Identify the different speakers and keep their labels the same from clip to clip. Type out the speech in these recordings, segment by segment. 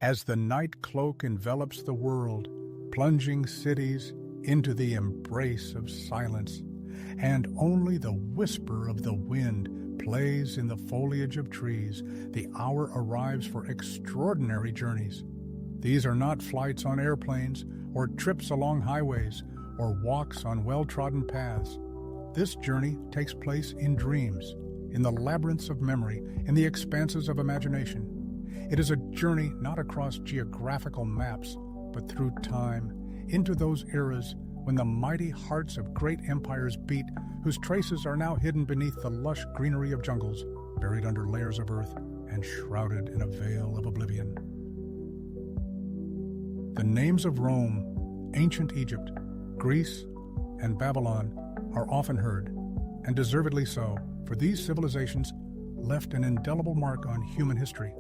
Speaker 1: As the night cloak envelops the world, plunging cities into the embrace of silence, and only the whisper of the wind plays in the foliage of trees, the hour arrives for extraordinary journeys. These are not flights on airplanes, or trips along highways, or walks on well-trodden paths. This journey takes place in dreams, in the labyrinths of memory, in the expanses of imagination. It is a journey not across geographical maps, but through time, into those eras when the mighty hearts of great empires beat, whose traces are now hidden beneath the lush greenery of jungles, buried under layers of earth and shrouded in a veil of oblivion. The names of Rome, ancient Egypt, Greece, and Babylon are often heard, and deservedly so, for these civilizations left an indelible mark on human history.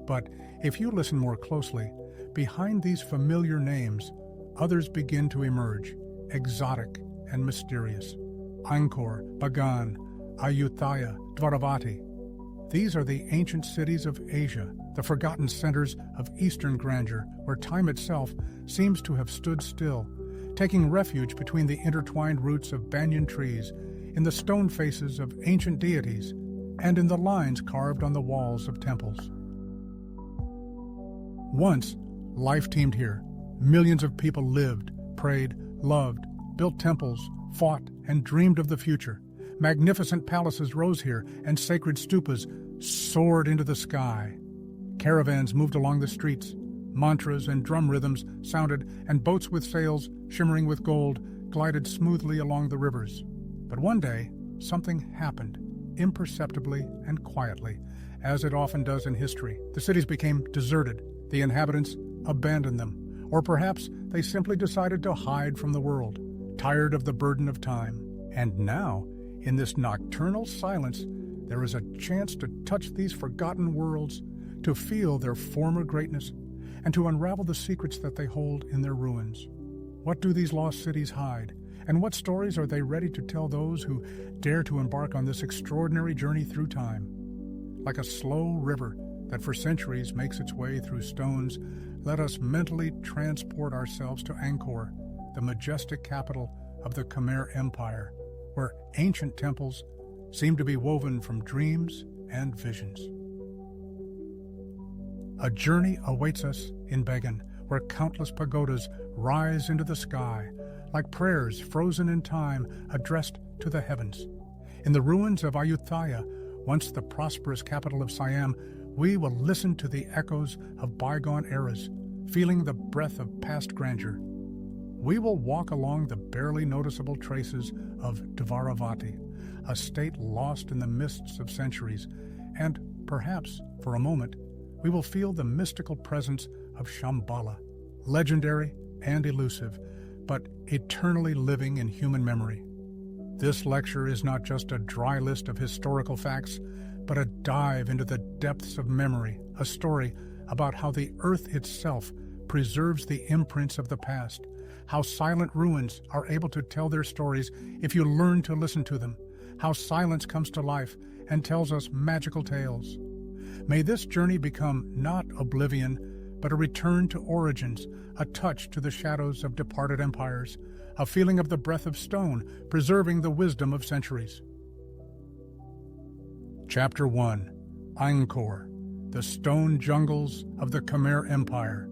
Speaker 1: But if you listen more closely, behind these familiar names, others begin to emerge, exotic and mysterious. Angkor, Bagan, Ayutthaya, Dvaravati. These are the ancient cities of Asia, the forgotten centers of Eastern grandeur, where time itself seems to have stood still, taking refuge between the intertwined roots of banyan trees, in the stone faces of ancient deities, and in the lines carved on the walls of temples. Once, life teemed here. Millions of people lived, prayed, loved, built temples, fought, and dreamed of the future. Magnificent palaces rose here, and sacred stupas soared into the sky. Caravans moved along the streets. Mantras and drum rhythms sounded, and boats with sails, shimmering with gold, glided smoothly along the rivers. But one day, something happened, imperceptibly and quietly, as it often does in history. The cities became deserted. The inhabitants abandoned them, or perhaps they simply decided to hide from the world, tired of the burden of time. And now, in this nocturnal silence, there is a chance to touch these forgotten worlds, to feel their former greatness, and to unravel the secrets that they hold in their ruins. What do these lost cities hide, and what stories are they ready to tell those who dare to embark on this extraordinary journey through time? Like a slow river that for centuries makes its way through stones, let us mentally transport ourselves to Angkor, the majestic capital of the Khmer Empire, where ancient temples seem to be woven from dreams and visions. A journey awaits us in Bagan, where countless pagodas rise into the sky, like prayers frozen in time addressed to the heavens. In the ruins of Ayutthaya, once the prosperous capital of Siam, we will listen to the echoes of bygone eras, feeling the breath of past grandeur. We will walk along the barely noticeable traces of Dvaravati, a state lost in the mists of centuries, and perhaps, for a moment, we will feel the mystical presence of Shambhala, legendary and elusive, but eternally living in human memory. This lecture is not just a dry list of historical facts, but a dive into the depths of memory, a story about how the earth itself preserves the imprints of the past, how silent ruins are able to tell their stories if you learn to listen to them, how silence comes to life and tells us magical tales. May this journey become not oblivion, but a return to origins, a touch to the shadows of departed empires, a feeling of the breath of stone preserving the wisdom of centuries. Chapter 1. Angkor, the Stone Jungles of the Khmer Empire.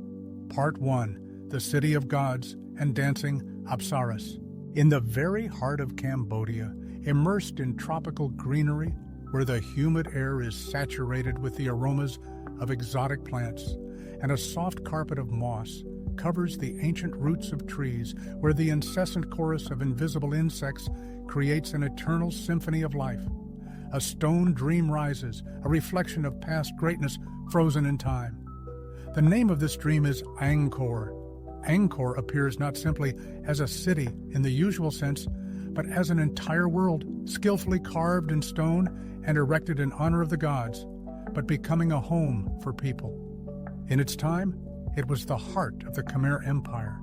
Speaker 1: Part 1. The City of Gods and Dancing Apsaras. In the very heart of Cambodia, immersed in tropical greenery, where the humid air is saturated with the aromas of exotic plants, and a soft carpet of moss covers the ancient roots of trees, where the incessant chorus of invisible insects creates an eternal symphony of life. A stone dream rises, a reflection of past greatness frozen in time. The name of this dream is Angkor. Angkor appears not simply as a city in the usual sense, but as an entire world, skillfully carved in stone and erected in honor of the gods, but becoming a home for people. In its time, it was the heart of the Khmer Empire,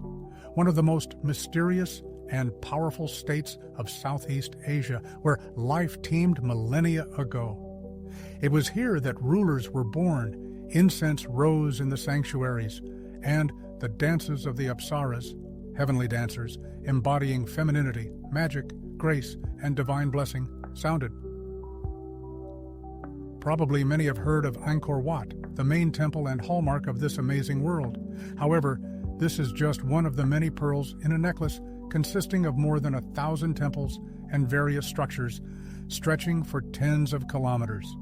Speaker 1: one of the most mysterious and powerful states of Southeast Asia, where life teemed millennia ago. It was here that rulers were born, Incense rose in the sanctuaries, and the dances of the apsaras, heavenly dancers, embodying femininity, magic, grace, and divine blessing, sounded. Probably many have heard of Angkor Wat, the main temple and hallmark of this amazing world. However, this is just one of the many pearls in a necklace consisting of more than 1,000 temples and various structures, stretching for tens of kilometers.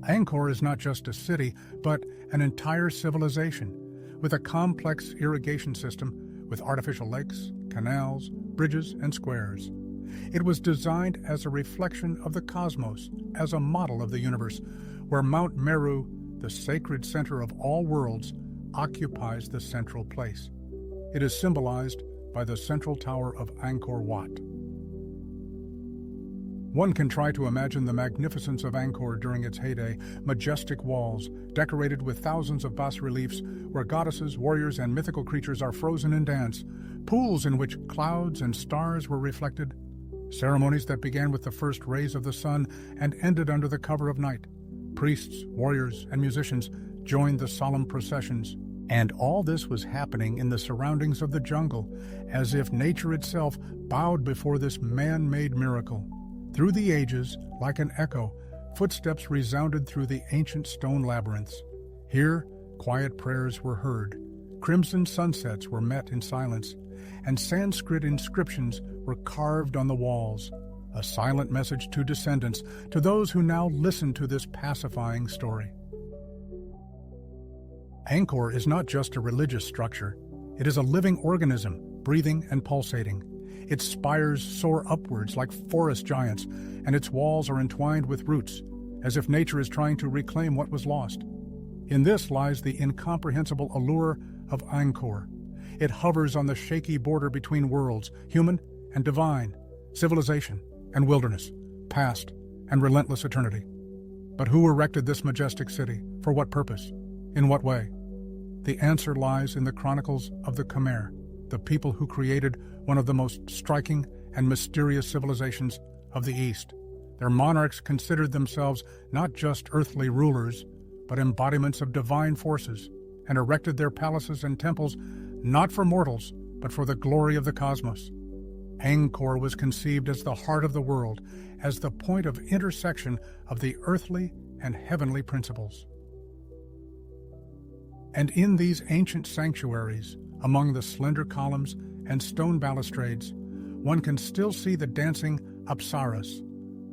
Speaker 1: Angkor is not just a city, but an entire civilization, with a complex irrigation system with artificial lakes, canals, bridges, and squares. It was designed as a reflection of the cosmos, as a model of the universe, where Mount Meru, the sacred center of all worlds, occupies the central place. It is symbolized by the central tower of Angkor Wat. One can try to imagine the magnificence of Angkor during its heyday, majestic walls, decorated with thousands of bas-reliefs where goddesses, warriors, and mythical creatures are frozen in dance, pools in which clouds and stars were reflected, ceremonies that began with the first rays of the sun and ended under the cover of night. Priests, warriors, and musicians joined the solemn processions. And all this was happening in the surroundings of the jungle, as if nature itself bowed before this man-made miracle. Through the ages, like an echo, footsteps resounded through the ancient stone labyrinths. Here, quiet prayers were heard, crimson sunsets were met in silence, and Sanskrit inscriptions were carved on the walls, a silent message to descendants, to those who now listen to this pacifying story. Angkor is not just a religious structure. It is a living organism, breathing and pulsating. Its spires soar upwards like forest giants, and its walls are entwined with roots, as if nature is trying to reclaim what was lost. In this lies the incomprehensible allure of Angkor. It hovers on the shaky border between worlds, human and divine, civilization and wilderness, past and relentless eternity. But who erected this majestic city? For what purpose? In what way? The answer lies in the chronicles of the Khmer, the people who created one of the most striking and mysterious civilizations of the East. Their monarchs considered themselves not just earthly rulers, but embodiments of divine forces, and erected their palaces and temples not for mortals, but for the glory of the cosmos. Angkor was conceived as the heart of the world, as the point of intersection of the earthly and heavenly principles. And in these ancient sanctuaries, among the slender columns and stone balustrades, one can still see the dancing apsaras,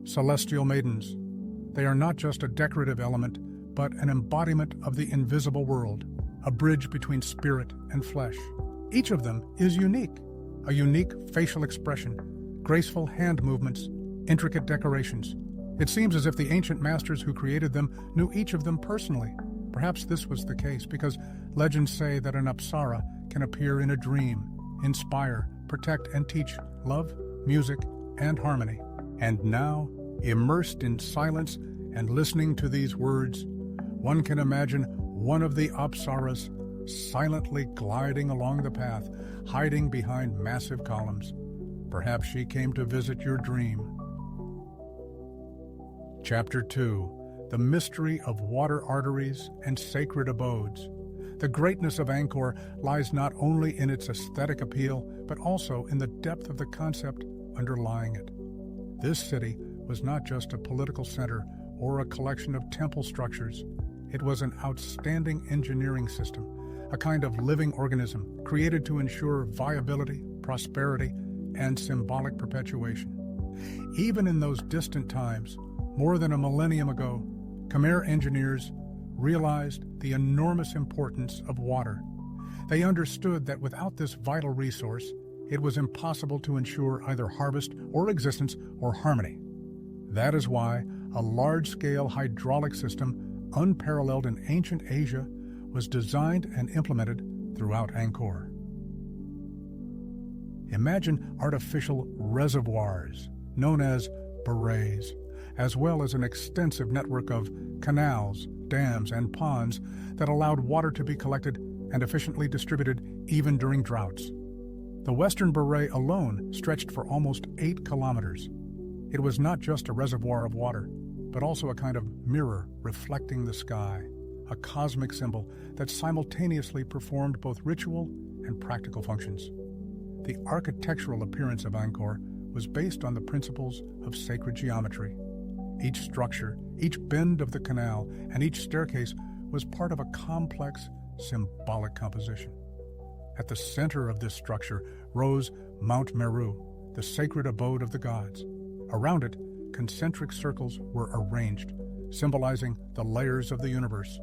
Speaker 1: celestial maidens. They are not just a decorative element, but an embodiment of the invisible world, a bridge between spirit and flesh. Each of them is unique, a unique facial expression, graceful hand movements, intricate decorations. It seems as if the ancient masters who created them knew each of them personally. Perhaps this was the case because legends say that an apsara can appear in a dream, inspire, protect, and teach love, music, and harmony. And now, immersed in silence and listening to these words, one can imagine one of the apsaras silently gliding along the path, hiding behind massive columns. Perhaps she came to visit your dream. Chapter 2. The mystery of water arteries and sacred abodes. The greatness of Angkor lies not only in its aesthetic appeal, but also in the depth of the concept underlying it. This city was not just a political center or a collection of temple structures. It was an outstanding engineering system, a kind of living organism created to ensure viability, prosperity, and symbolic perpetuation. Even in those distant times, more than a millennium ago, Khmer engineers realized the enormous importance of water. They understood that without this vital resource, it was impossible to ensure either harvest or existence or harmony. That is why a large-scale hydraulic system, unparalleled in ancient Asia, was designed and implemented throughout Angkor. Imagine artificial reservoirs, known as barrays, as well as an extensive network of canals, dams, and ponds that allowed water to be collected and efficiently distributed even during droughts. The western barray alone stretched for almost 8 kilometers. It was not just a reservoir of water, but also a kind of mirror reflecting the sky, a cosmic symbol that simultaneously performed both ritual and practical functions. The architectural appearance of Angkor was based on the principles of sacred geometry. Each structure, each bend of the canal, and each staircase was part of a complex, symbolic composition. At the center of this structure rose Mount Meru, the sacred abode of the gods. Around it, concentric circles were arranged, symbolizing the layers of the universe.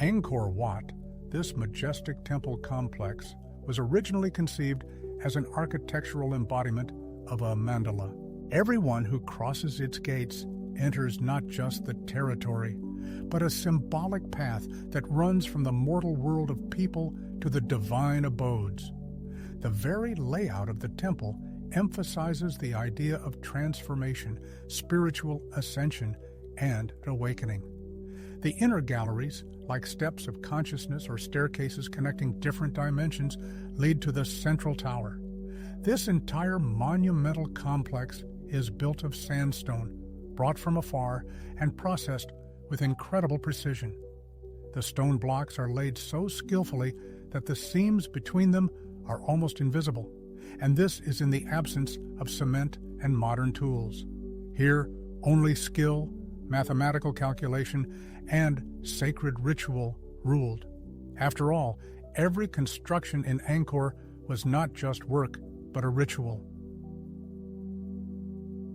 Speaker 1: Angkor Wat, this majestic temple complex, was originally conceived as an architectural embodiment of a mandala. Everyone who crosses its gates enters not just the territory, but a symbolic path that runs from the mortal world of people to the divine abodes. The very layout of the temple emphasizes the idea of transformation, spiritual ascension, and awakening. The inner galleries, like steps of consciousness or staircases connecting different dimensions, lead to the central tower. This entire monumental complex is built of sandstone, brought from afar and processed with incredible precision. The stone blocks are laid so skillfully that the seams between them are almost invisible, and this is in the absence of cement and modern tools. Here, only skill, mathematical calculation, and sacred ritual ruled. After all, every construction in Angkor was not just work, but a ritual.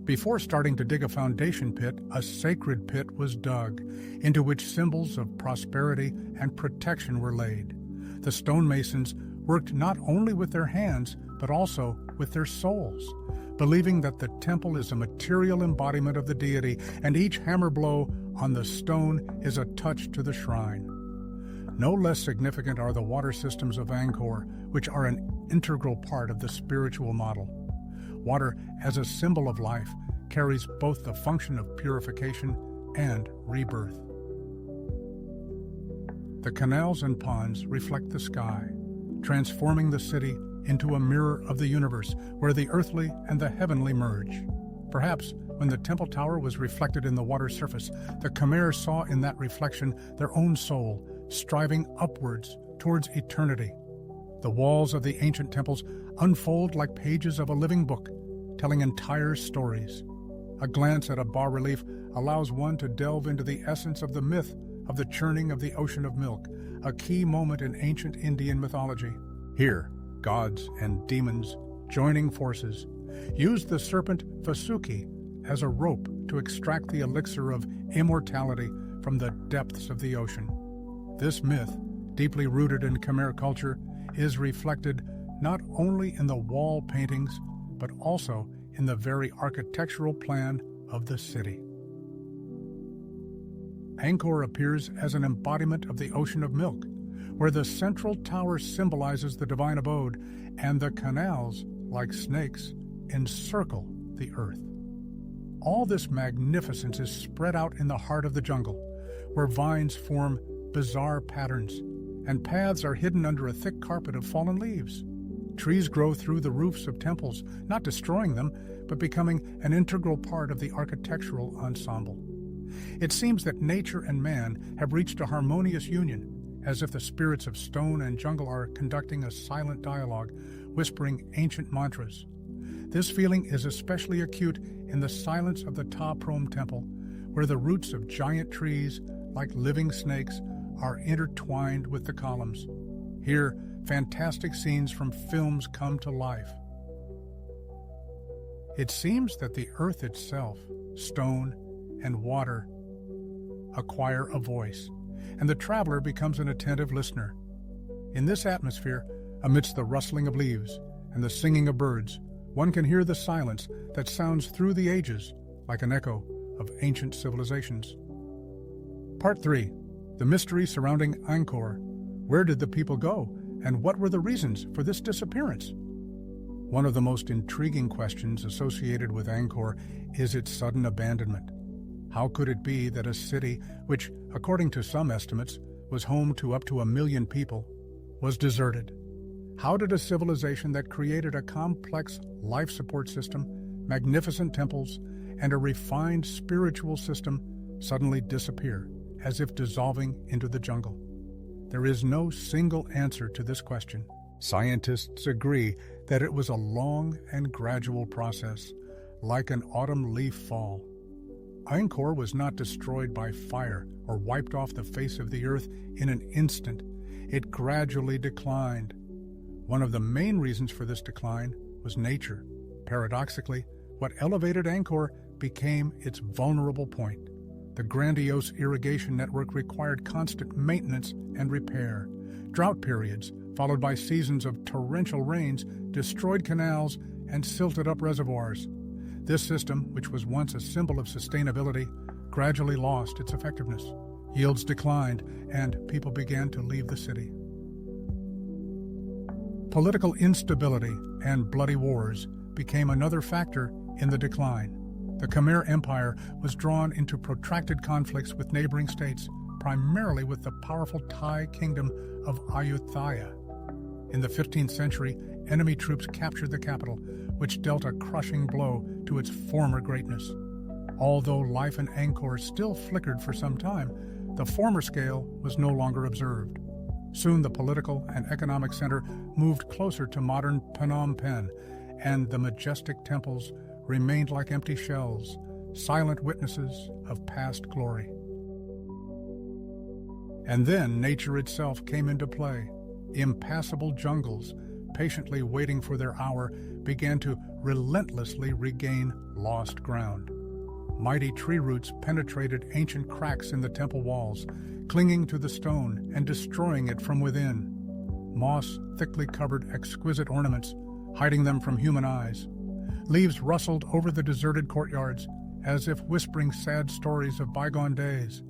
Speaker 1: Before starting to dig a foundation pit, a sacred pit was dug, into which symbols of prosperity and protection were laid. The stonemasons worked not only with their hands, but also with their souls, believing that the temple is a material embodiment of the deity, and each hammer blow on the stone is a touch to the shrine. No less significant are the water systems of Angkor, which are an integral part of the spiritual model. Water, as a symbol of life, carries both the function of purification and rebirth. The canals and ponds reflect the sky, transforming the city into a mirror of the universe where the earthly and the heavenly merge. Perhaps when the temple tower was reflected in the water surface, the Khmer saw in that reflection their own soul, striving upwards towards eternity. The walls of the ancient temples unfold like pages of a living book, telling entire stories. A glance at a bas-relief allows one to delve into the essence of the myth of the churning of the ocean of milk, a key moment in ancient Indian mythology. Here, gods and demons, joining forces, used the serpent Vasuki as a rope to extract the elixir of immortality from the depths of the ocean. This myth, deeply rooted in Khmer culture, is reflected not only in the wall paintings, but also in the very architectural plan of the city. Angkor appears as an embodiment of the ocean of milk, where the central tower symbolizes the divine abode, and the canals, like snakes, encircle the earth. All this magnificence is spread out in the heart of the jungle, where vines form bizarre patterns, and paths are hidden under a thick carpet of fallen leaves. Trees grow through the roofs of temples, not destroying them, but becoming an integral part of the architectural ensemble. It seems that nature and man have reached a harmonious union, as if the spirits of stone and jungle are conducting a silent dialogue, whispering ancient mantras. This feeling is especially acute in the silence of the Ta Prohm Temple, where the roots of giant trees, like living snakes, are intertwined with the columns. Here, fantastic scenes from films come to life. It seems that the earth itself, stone, and water acquire a voice, and the traveler becomes an attentive listener. In this atmosphere, amidst the rustling of leaves and the singing of birds, one can hear the silence that sounds through the ages like an echo of ancient civilizations. Part 3. The mystery surrounding Angkor. Where did the people go, and what were the reasons for this disappearance? One of the most intriguing questions associated with Angkor is its sudden abandonment. How could it be that a city, which, according to some estimates, was home to up to 1 million people, was deserted? How did a civilization that created a complex life support system, magnificent temples, and a refined spiritual system suddenly disappear as if dissolving into the jungle. There is no single answer to this question. Scientists agree that it was a long and gradual process, like an autumn leaf fall. Angkor was not destroyed by fire or wiped off the face of the earth in an instant. It gradually declined. One of the main reasons for this decline was nature. Paradoxically, what elevated Angkor became its vulnerable point. The grandiose irrigation network required constant maintenance and repair. Drought periods, followed by seasons of torrential rains, destroyed canals and silted up reservoirs. This system, which was once a symbol of sustainability, gradually lost its effectiveness. Yields declined, and people began to leave the city. Political instability and bloody wars became another factor in the decline. The Khmer Empire was drawn into protracted conflicts with neighboring states, primarily with the powerful Thai kingdom of Ayutthaya. In the 15th century, enemy troops captured the capital, which dealt a crushing blow to its former greatness. Although life in Angkor still flickered for some time, the former scale was no longer observed. Soon the political and economic center moved closer to modern Phnom Penh, and the majestic temples remained like empty shells, silent witnesses of past glory. And then nature itself came into play. Impassable jungles, patiently waiting for their hour, began to relentlessly regain lost ground. Mighty tree roots penetrated ancient cracks in the temple walls, clinging to the stone and destroying it from within. Moss thickly covered exquisite ornaments, hiding them from human eyes. Leaves rustled over the deserted courtyards, as if whispering sad stories of bygone days.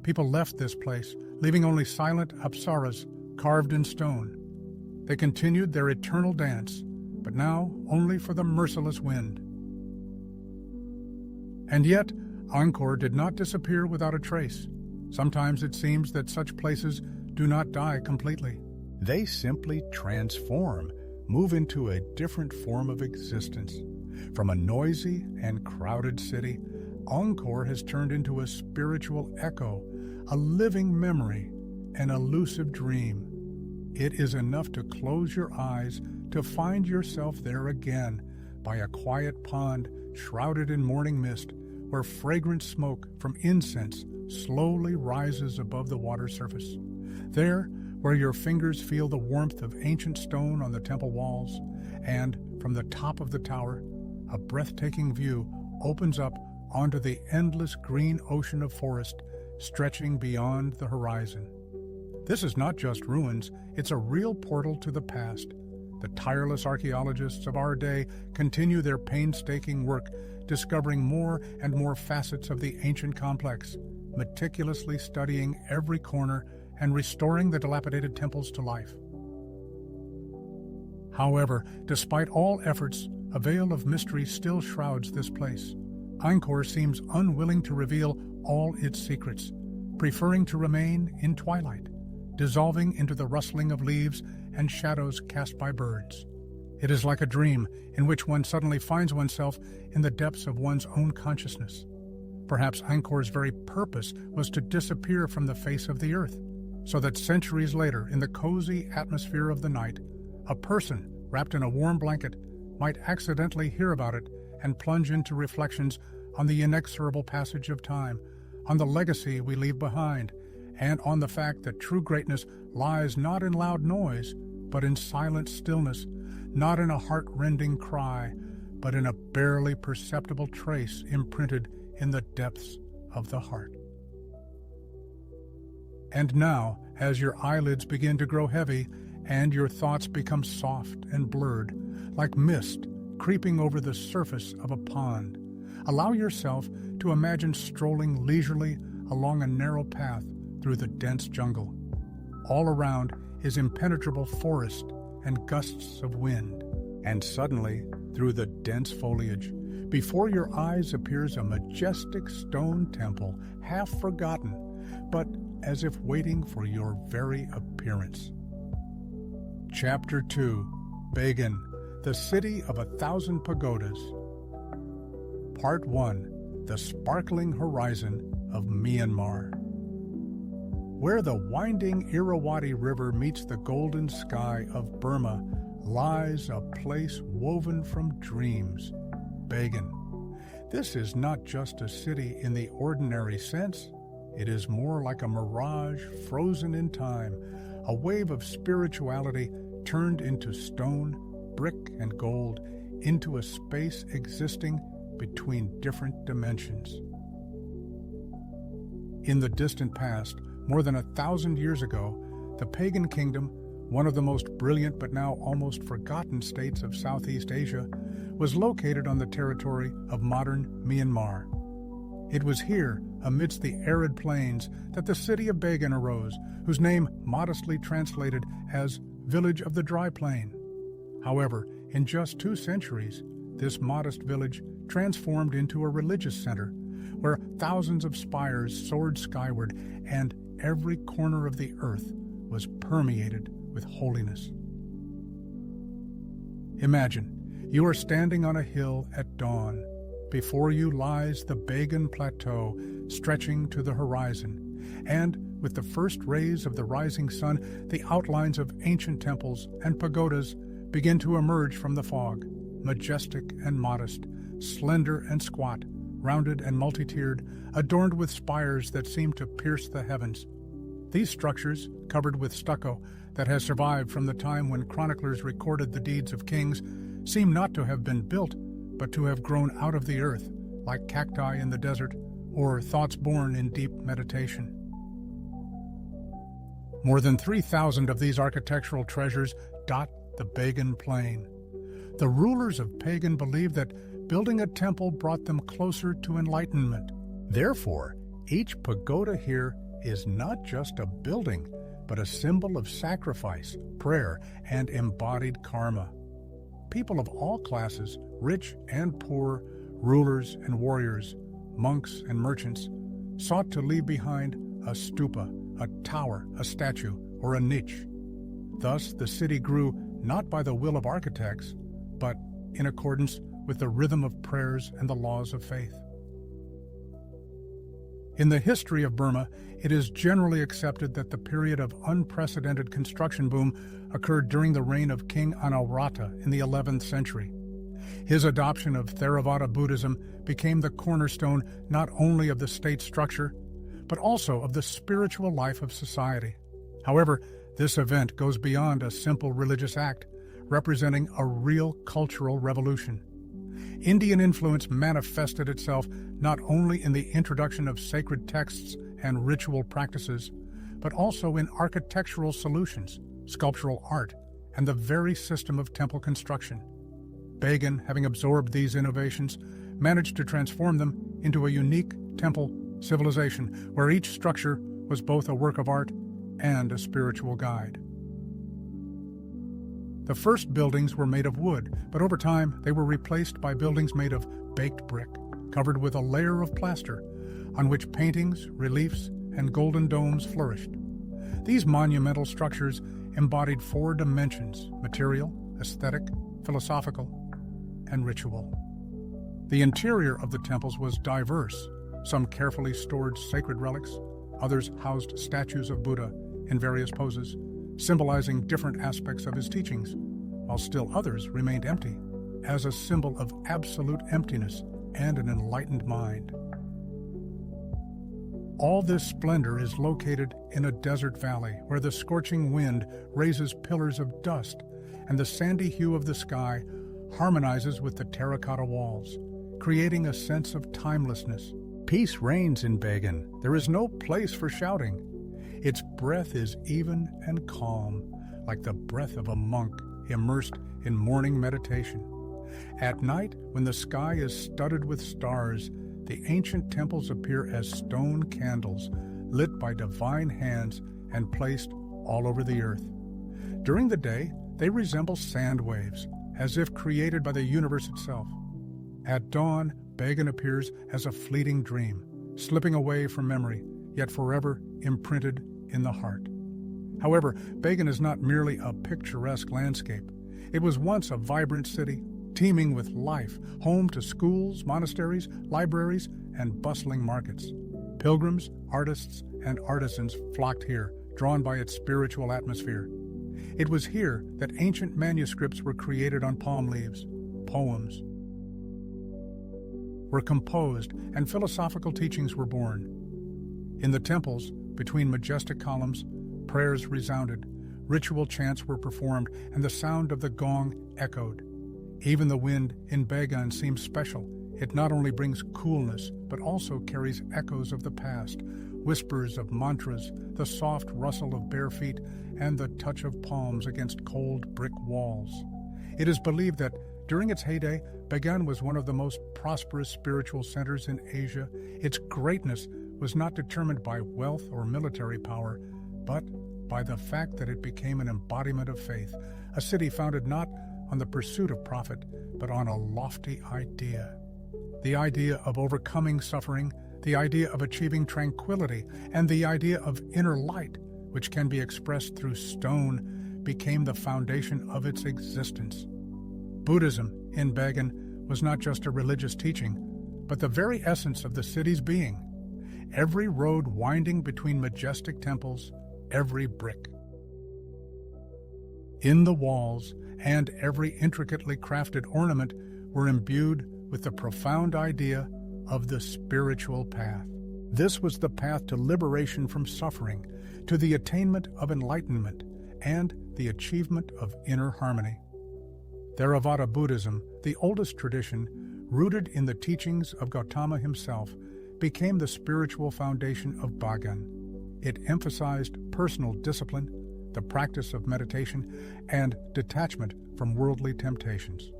Speaker 1: People left this place, leaving only silent apsaras carved in stone. They continued their eternal dance, but now only for the merciless wind. And yet, Angkor did not disappear without a trace. Sometimes it seems that such places do not die completely. They simply transform, move into a different form of existence. From a noisy and crowded city, Angkor has turned into a spiritual echo, a living memory, an elusive dream. It is enough to close your eyes to find yourself there again, by a quiet pond shrouded in morning mist, where fragrant smoke from incense slowly rises above the water surface. There, where your fingers feel the warmth of ancient stone on the temple walls, and from the top of the tower, a breathtaking view opens up onto the endless green ocean of forest stretching beyond the horizon. This is not just ruins, it's a real portal to the past. The tireless archaeologists of our day continue their painstaking work, discovering more and more facets of the ancient complex, meticulously studying every corner and restoring the dilapidated temples to life. However, despite all efforts, a veil of mystery still shrouds this place. Angkor seems unwilling to reveal all its secrets, preferring to remain in twilight, dissolving into the rustling of leaves and shadows cast by birds. It is like a dream in which one suddenly finds oneself in the depths of one's own consciousness. Perhaps Angkor's very purpose was to disappear from the face of the earth, so that centuries later, in the cozy atmosphere of the night, a person wrapped in a warm blanket might accidentally hear about it and plunge into reflections on the inexorable passage of time, on the legacy we leave behind, and on the fact that true greatness lies not in loud noise, but in silent stillness, not in a heart-rending cry, but in a barely perceptible trace imprinted in the depths of the heart. And now, as your eyelids begin to grow heavy and your thoughts become soft and blurred, like mist creeping over the surface of a pond, allow yourself to imagine strolling leisurely along a narrow path through the dense jungle. All around is impenetrable forest and gusts of wind. And suddenly, through the dense foliage, before your eyes appears a majestic stone temple, half forgotten, but as if waiting for your very appearance. Chapter 2: Bagan, the City of 1,000 Pagodas. Part 1: The Sparkling Horizon of Myanmar. Where the winding Irrawaddy River meets the golden sky of Burma lies a place woven from dreams, Bagan. This is not just a city in the ordinary sense. It is more like a mirage frozen in time, a wave of spirituality turned into stone, brick, and gold, into a space existing between different dimensions. In the distant past, more than 1,000 years ago, the pagan kingdom, one of the most brilliant but now almost forgotten states of Southeast Asia, was located on the territory of modern Myanmar. It was here, amidst the arid plains, that the city of Bagan arose, whose name modestly translated as Village of the Dry Plain. However, in just 2 centuries, this modest village transformed into a religious center, where thousands of spires soared skyward and every corner of the earth was permeated with holiness. Imagine, you are standing on a hill at dawn. Before you lies the Bagan Plateau stretching to the horizon, and with the first rays of the rising sun, the outlines of ancient temples and pagodas begin to emerge from the fog, majestic and modest, slender and squat, rounded and multi-tiered, adorned with spires that seem to pierce the heavens. These structures, covered with stucco that has survived from the time when chroniclers recorded the deeds of kings, seem not to have been built, but to have grown out of the earth, like cacti in the desert, or thoughts born in deep meditation. More than 3,000 of these architectural treasures dot the Bagan Plain. The rulers of Pagan believed that building a temple brought them closer to enlightenment. Therefore, each pagoda here is not just a building, but a symbol of sacrifice, prayer, and embodied karma. People of all classes, rich and poor, rulers and warriors, monks and merchants, sought to leave behind a stupa, a tower, a statue, or a niche. Thus, the city grew not by the will of architects, but in accordance with the rhythm of prayers and the laws of faith. In the history of Burma, it is generally accepted that the period of unprecedented construction boom occurred during the reign of King Anawrahta in the 11th century. His adoption of Theravada Buddhism became the cornerstone not only of the state structure, but also of the spiritual life of society. However, this event goes beyond a simple religious act, representing a real cultural revolution. Indian influence manifested itself not only in the introduction of sacred texts and ritual practices, but also in architectural solutions, sculptural art, and the very system of temple construction. Bagan, having absorbed these innovations, managed to transform them into a unique temple civilization where each structure was both a work of art and a spiritual guide. The first buildings were made of wood, but over time they were replaced by buildings made of baked brick, covered with a layer of plaster, on which paintings, reliefs, and golden domes flourished. These monumental structures embodied 4 dimensions: material, aesthetic, philosophical, and ritual. The interior of the temples was diverse. Some carefully stored sacred relics, others housed statues of Buddha in various poses, symbolizing different aspects of his teachings, while still others remained empty, as a symbol of absolute emptiness and an enlightened mind. All this splendor is located in a desert valley where the scorching wind raises pillars of dust and the sandy hue of the sky harmonizes with the terracotta walls, creating a sense of timelessness. Peace reigns in Bagan. There is no place for shouting. Its breath is even and calm, like the breath of a monk immersed in morning meditation. At night, when the sky is studded with stars, the ancient temples appear as stone candles, lit by divine hands and placed all over the earth. During the day, they resemble sand waves, as if created by the universe itself. At dawn, Bagan appears as a fleeting dream, slipping away from memory, yet forever imprinted in the heart. However, Bagan is not merely a picturesque landscape. It was once a vibrant city, teeming with life, home to schools, monasteries, libraries, and bustling markets. Pilgrims, artists, and artisans flocked here, drawn by its spiritual atmosphere. It was here that ancient manuscripts were created on palm leaves. Poems were composed, and philosophical teachings were born. In the temples, between majestic columns, prayers resounded, ritual chants were performed, and the sound of the gong echoed. Even the wind in Bagan seems special. It not only brings coolness, but also carries echoes of the past, whispers of mantras, the soft rustle of bare feet, and the touch of palms against cold brick walls. It is believed that during its heyday, Bagan was one of the most prosperous spiritual centers in Asia. Its greatness was not determined by wealth or military power, but by the fact that it became an embodiment of faith, a city founded not on the pursuit of profit, but on a lofty idea. The idea of overcoming suffering, the idea of achieving tranquility, and the idea of inner light, which can be expressed through stone, became the foundation of its existence. Buddhism in Bagan was not just a religious teaching, but the very essence of the city's being. Every road winding between majestic temples, every brick in the walls, and every intricately crafted ornament were imbued with the profound idea of the spiritual path. This was the path to liberation from suffering, to the attainment of enlightenment, and the achievement of inner harmony. Theravada Buddhism, the oldest tradition, rooted in the teachings of Gautama himself, became the spiritual foundation of Bagan. It emphasized personal discipline, the practice of meditation, and detachment from worldly temptations.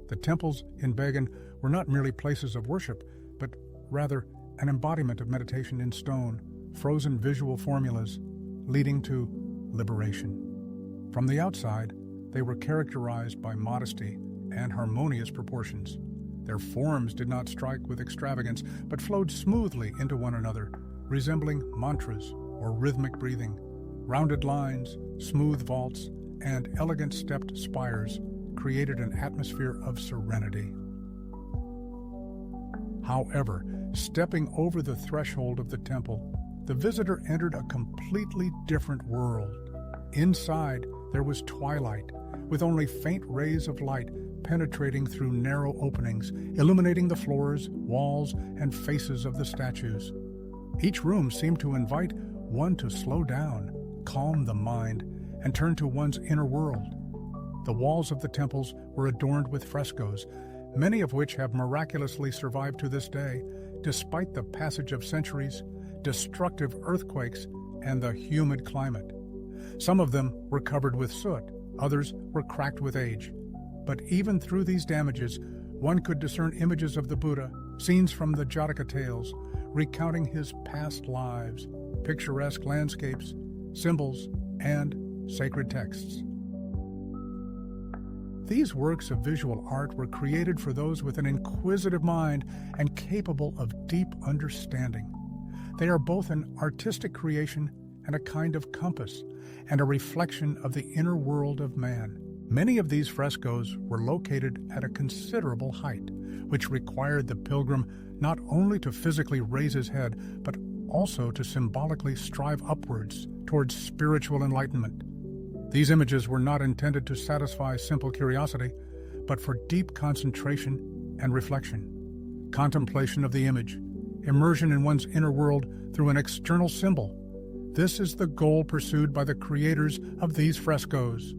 Speaker 1: The temples in Bagan were not merely places of worship, but rather an embodiment of meditation in stone, frozen visual formulas leading to liberation. From the outside, they were characterized by modesty and harmonious proportions. Their forms did not strike with extravagance, but flowed smoothly into one another, resembling mantras or rhythmic breathing. Rounded lines, smooth vaults, and elegant stepped spires created an atmosphere of serenity. However, stepping over the threshold of the temple, the visitor entered a completely different world. Inside, there was twilight, with only faint rays of light penetrating through narrow openings, illuminating the floors, walls, and faces of the statues. Each room seemed to invite one to slow down, calm the mind, and turn to one's inner world. The walls of the temples were adorned with frescoes, many of which have miraculously survived to this day, despite the passage of centuries, destructive earthquakes, and the humid climate. Some of them were covered with soot, others were cracked with age. But even through these damages, one could discern images of the Buddha, scenes from the Jataka tales, recounting his past lives, picturesque landscapes, symbols, and sacred texts. These works of visual art were created for those with an inquisitive mind and capable of deep understanding. They are both an artistic creation and a kind of compass, and a reflection of the inner world of man. Many of these frescoes were located at a considerable height, which required the pilgrim not only to physically raise his head, but also to symbolically strive upwards towards spiritual enlightenment. These images were not intended to satisfy simple curiosity, but for deep concentration and reflection. Contemplation of the image, immersion in one's inner world through an external symbol. This is the goal pursued by the creators of these frescoes.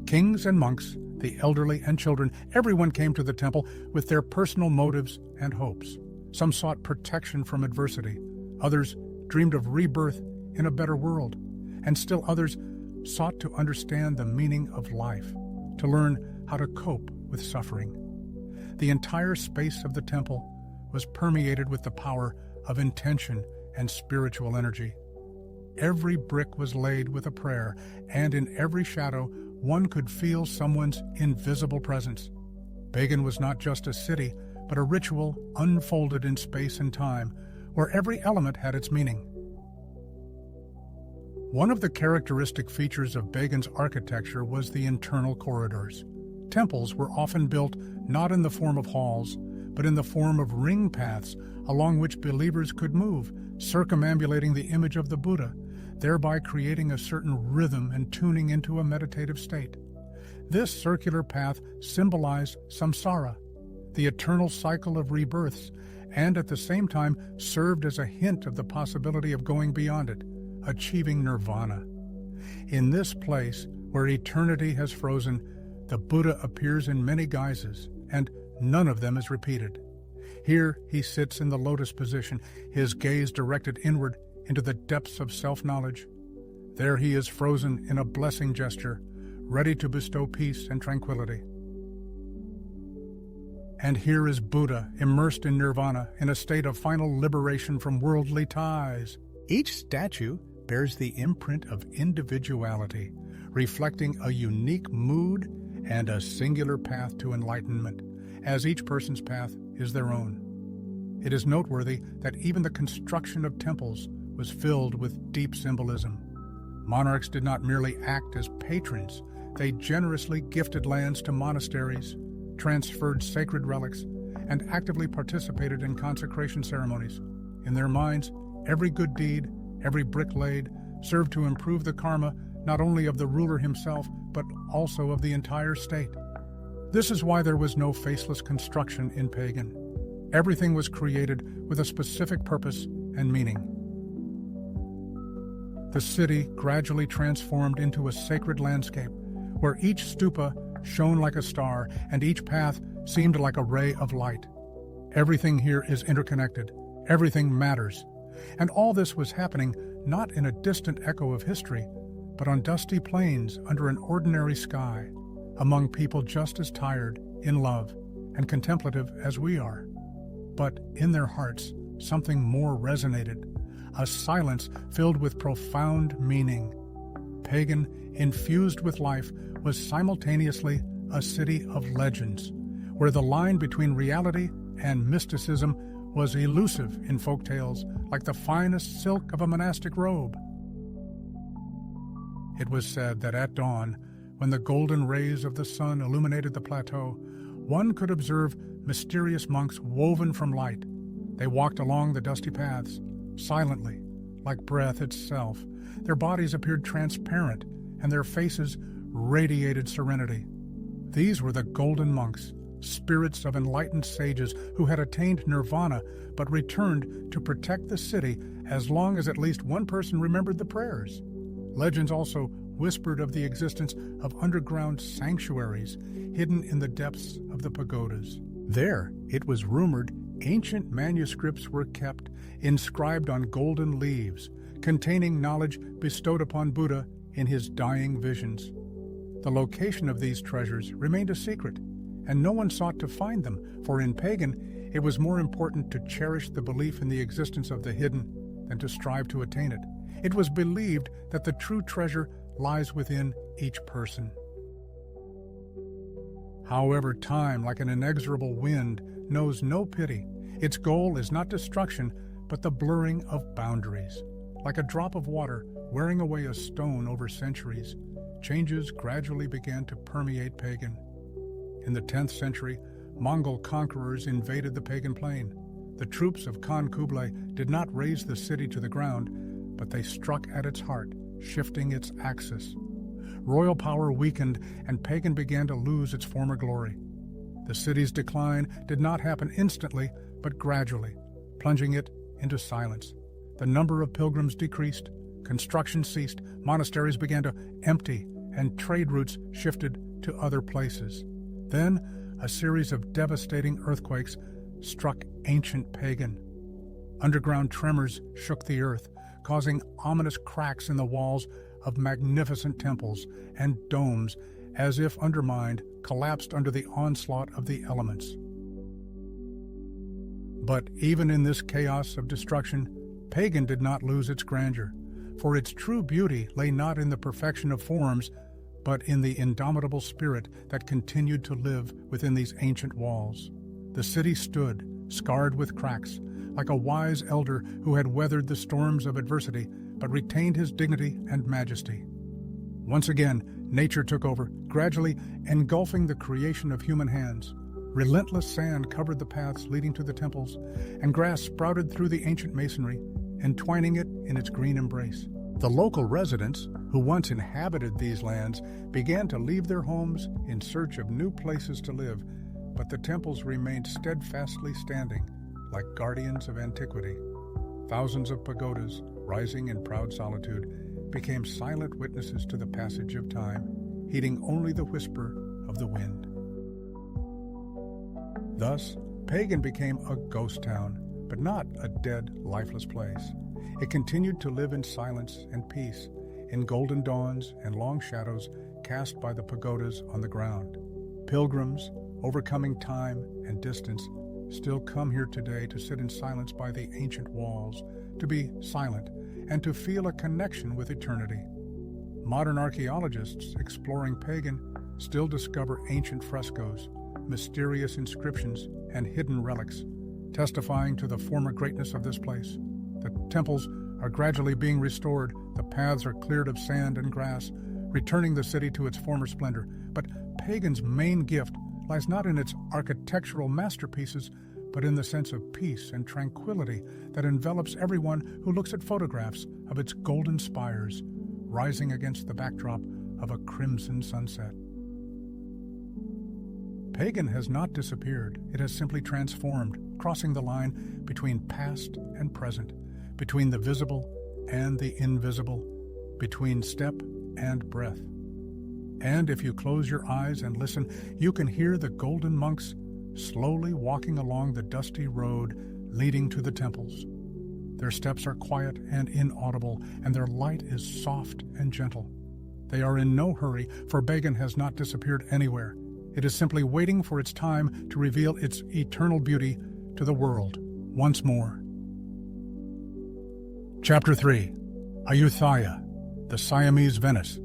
Speaker 1: Kings and monks, the elderly and children, everyone came to the temple with their personal motives and hopes. Some sought protection from adversity, others dreamed of rebirth in a better world, and still others sought to understand the meaning of life, to learn how to cope with suffering. The entire space of the temple was permeated with the power of intention and spiritual energy. Every brick was laid with a prayer, and in every shadow one could feel someone's invisible presence. Bagan was not just a city, but a ritual unfolded in space and time, where every element had its meaning. One of the characteristic features of Bagan's architecture was the internal corridors. Temples were often built not in the form of halls, but in the form of ring paths along which believers could move, circumambulating the image of the Buddha, thereby creating a certain rhythm and tuning into a meditative state. This circular path symbolized samsara, the eternal cycle of rebirths, and at the same time served as a hint of the possibility of going beyond it, achieving nirvana. In this place, where eternity has frozen, the Buddha appears in many guises, and none of them is repeated. Here he sits in the lotus position, his gaze directed inward into the depths of self-knowledge. There he is frozen in a blessing gesture, ready to bestow peace and tranquility. And here is Buddha, immersed in nirvana, in a state of final liberation from worldly ties. Each statue bears the imprint of individuality, reflecting a unique mood and a singular path to enlightenment, as each person's path is their own. It is noteworthy that even the construction of temples was filled with deep symbolism. Monarchs did not merely act as patrons, they generously gifted lands to monasteries, transferred sacred relics, and actively participated in consecration ceremonies. In their minds, every good deed, every brick laid, served to improve the karma not only of the ruler himself, but also of the entire state. This is why there was no faceless construction in pagan. Everything was created with a specific purpose and meaning. The city gradually transformed into a sacred landscape, where each stupa shone like a star and each path seemed like a ray of light. Everything here is interconnected. Everything matters. And all this was happening not in a distant echo of history, but on dusty plains under an ordinary sky, among people just as tired, in love, and contemplative as we are. But in their hearts, something more resonated, a silence filled with profound meaning. Pagan, infused with life, was simultaneously a city of legends, where the line between reality and mysticism was elusive in folk tales, like the finest silk of a monastic robe. It was said that at dawn, when the golden rays of the sun illuminated the plateau, one could observe mysterious monks woven from light. They walked along the dusty paths, silently, like breath itself. Their bodies appeared transparent, and their faces radiated serenity. These were the golden monks, spirits of enlightened sages who had attained nirvana but returned to protect the city as long as at least one person remembered the prayers. Legends also whispered of the existence of underground sanctuaries hidden in the depths of the pagodas. There, it was rumored, ancient manuscripts were kept, inscribed on golden leaves, containing knowledge bestowed upon Buddha in his dying visions. The location of these treasures remained a secret, and no one sought to find them, for in pagan, it was more important to cherish the belief in the existence of the hidden than to strive to attain it. It was believed that the true treasure lies within each person. However, time, like an inexorable wind, knows no pity. Its goal is not destruction, but the blurring of boundaries. Like a drop of water wearing away a stone over centuries, changes gradually began to permeate pagan. In the 10th century, Mongol conquerors invaded the pagan plain. The troops of Khan Kublai did not raze the city to the ground, but they struck at its heart, shifting its axis. Royal power weakened, and pagan began to lose its former glory. The city's decline did not happen instantly, but gradually, plunging it into silence. The number of pilgrims decreased, construction ceased, monasteries began to empty, and trade routes shifted to other places. Then, a series of devastating earthquakes struck ancient pagan. Underground tremors shook the earth, causing ominous cracks in the walls of magnificent temples, and domes, as if undermined, collapsed under the onslaught of the elements. But even in this chaos of destruction, pagan did not lose its grandeur, for its true beauty lay not in the perfection of forms, but in the indomitable spirit that continued to live within these ancient walls. The city stood, scarred with cracks, like a wise elder who had weathered the storms of adversity, but retained his dignity and majesty. Once again, nature took over, gradually engulfing the creation of human hands, Relentless sand covered the paths leading to the temples, and grass sprouted through the ancient masonry, entwining it in its green embrace. The local residents, who once inhabited these lands, began to leave their homes in search of new places to live, but the temples remained steadfastly standing, like guardians of antiquity. Thousands of pagodas, rising in proud solitude, became silent witnesses to the passage of time, heeding only the whisper of the wind. Thus, Pagan became a ghost town, but not a dead, lifeless place. It continued to live in silence and peace, in golden dawns and long shadows cast by the pagodas on the ground. Pilgrims, overcoming time and distance, still come here today to sit in silence by the ancient walls, to be silent, and to feel a connection with eternity. Modern archaeologists exploring Pagan still discover ancient frescoes, mysterious inscriptions, and hidden relics, testifying to the former greatness of this place. The temples are gradually being restored, the paths are cleared of sand and grass, returning the city to its former splendor. But Pagan's main gift lies not in its architectural masterpieces, but in the sense of peace and tranquility that envelops everyone who looks at photographs of its golden spires, rising against the backdrop of a crimson sunset. Pagan has not disappeared, it has simply transformed, crossing the line between past and present, between the visible and the invisible, between step and breath. And if you close your eyes and listen, you can hear the golden monks slowly walking along the dusty road leading to the temples. Their steps are quiet and inaudible, and their light is soft and gentle. They are in no hurry, for Pagan has not disappeared anywhere. It is simply waiting for its time to reveal its eternal beauty to the world once more. Chapter 3. Ayutthaya, the Siamese Venice.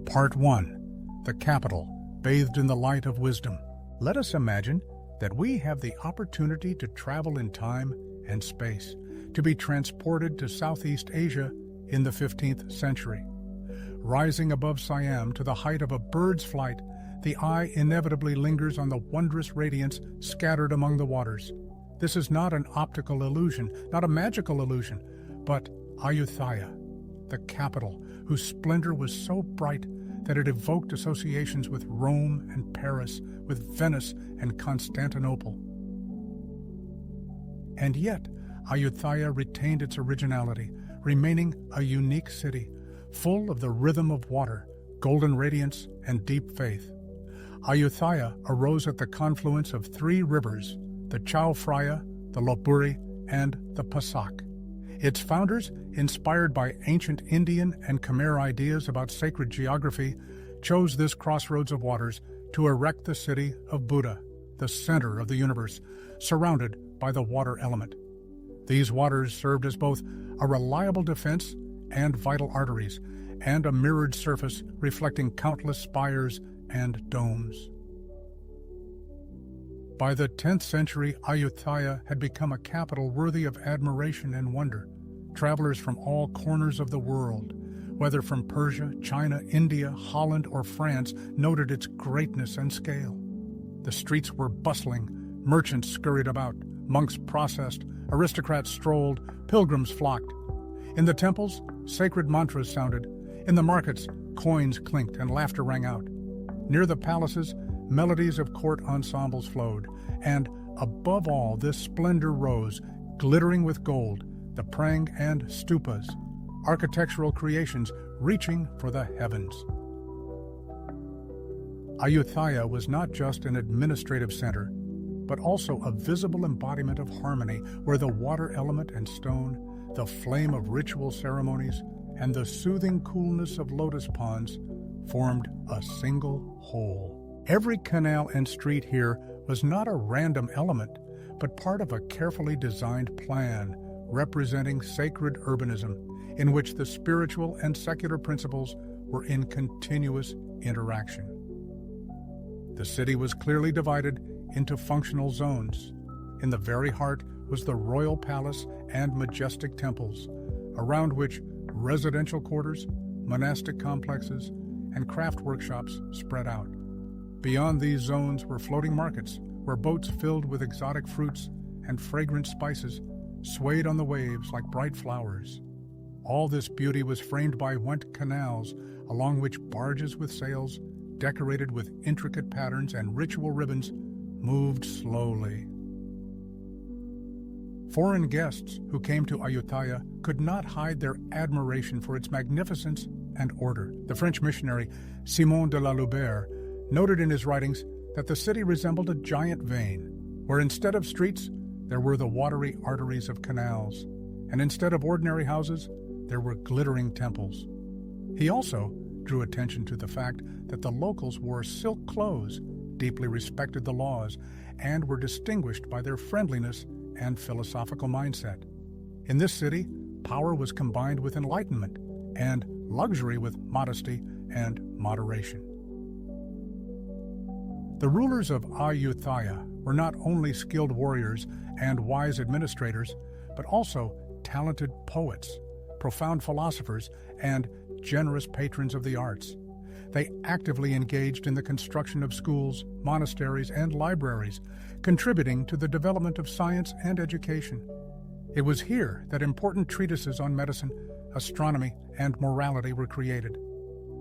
Speaker 1: Part 1. The capital, bathed in the light of wisdom. Let us imagine that we have the opportunity to travel in time and space, to be transported to Southeast Asia in the 15th century. Rising above Siam to the height of a bird's flight, the eye inevitably lingers on the wondrous radiance scattered among the waters. This is not an optical illusion, not a magical illusion, but Ayutthaya, the capital, whose splendor was so bright that it evoked associations with Rome and Paris, with Venice and Constantinople. And yet, Ayutthaya retained its originality, remaining a unique city, full of the rhythm of water, golden radiance, and deep faith. Ayutthaya arose at the confluence of 3 rivers, the Chao Phraya, the Lopburi, and the Pasak. Its founders, inspired by ancient Indian and Khmer ideas about sacred geography, chose this crossroads of waters to erect the city of Buddha, the center of the universe, surrounded by the water element. These waters served as both a reliable defense and vital arteries, and a mirrored surface reflecting countless spires and domes. By the 10th century, Ayutthaya had become a capital worthy of admiration and wonder. Travelers from all corners of the world, whether from Persia, China, India, Holland, or France, noted its greatness and scale. The streets were bustling, merchants scurried about, monks processed, aristocrats strolled, pilgrims flocked. In the temples, sacred mantras sounded. In the markets, coins clinked and laughter rang out. Near the palaces, melodies of court ensembles flowed, and above all this splendor rose, glittering with gold, the prang and stupas, architectural creations reaching for the heavens. Ayutthaya was not just an administrative center, but also a visible embodiment of harmony where the water element and stone, the flame of ritual ceremonies, and the soothing coolness of lotus ponds formed a single whole. Every canal and street here was not a random element, but part of a carefully designed plan representing sacred urbanism in which the spiritual and secular principles were in continuous interaction. The city was clearly divided into functional zones. In the very heart was the royal palace and majestic temples, around which residential quarters, monastic complexes, and craft workshops spread out. Beyond these zones were floating markets, where boats filled with exotic fruits and fragrant spices swayed on the waves like bright flowers. All this beauty was framed by wet canals, along which barges with sails, decorated with intricate patterns and ritual ribbons, moved slowly. Foreign guests who came to Ayutthaya could not hide their admiration for its magnificence and order. The French missionary Simon de la Loubère noted in his writings that the city resembled a giant vein, where instead of streets, there were the watery arteries of canals, and instead of ordinary houses, there were glittering temples. He also drew attention to the fact that the locals wore silk clothes, deeply respected the laws, and were distinguished by their friendliness and philosophical mindset. In this city, power was combined with enlightenment, and luxury with modesty and moderation. The rulers of Ayutthaya were not only skilled warriors and wise administrators, but also talented poets, profound philosophers, and generous patrons of the arts. They actively engaged in the construction of schools, monasteries, and libraries, contributing to the development of science and education. It was here that important treatises on medicine, astronomy, and morality were created.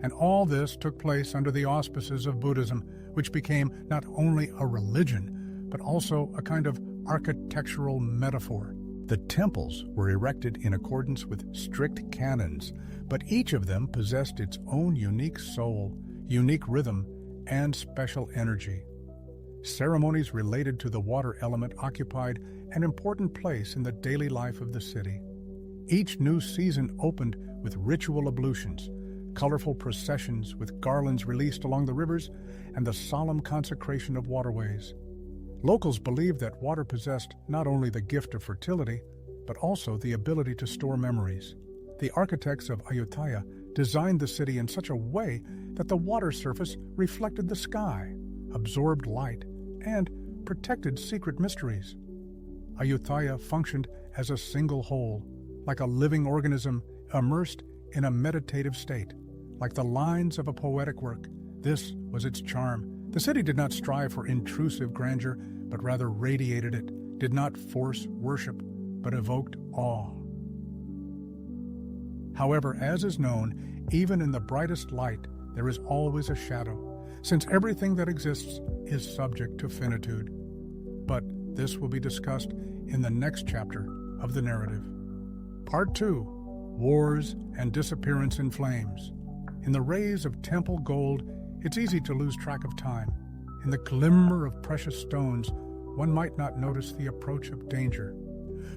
Speaker 1: And all this took place under the auspices of Buddhism, which became not only a religion, but also a kind of architectural metaphor. The temples were erected in accordance with strict canons, but each of them possessed its own unique soul, unique rhythm, and special energy. Ceremonies related to the water element occupied an important place in the daily life of the city. Each new season opened with ritual ablutions, colorful processions with garlands released along the rivers, and the solemn consecration of waterways. Locals believed that water possessed not only the gift of fertility, but also the ability to store memories. The architects of Ayutthaya designed the city in such a way that the water surface reflected the sky, absorbed light, and protected secret mysteries. Ayutthaya functioned as a single whole, like a living organism immersed in a meditative state, like the lines of a poetic work. This was its charm. The city did not strive for intrusive grandeur, but rather radiated it, did not force worship, but evoked awe. However, as is known, even in the brightest light, there is always a shadow, since everything that exists is subject to finitude. But this will be discussed in the next chapter of the narrative. Part 2, Wars and Disappearance in Flames. In the rays of temple gold, it's easy to lose track of time. In the glimmer of precious stones, one might not notice the approach of danger.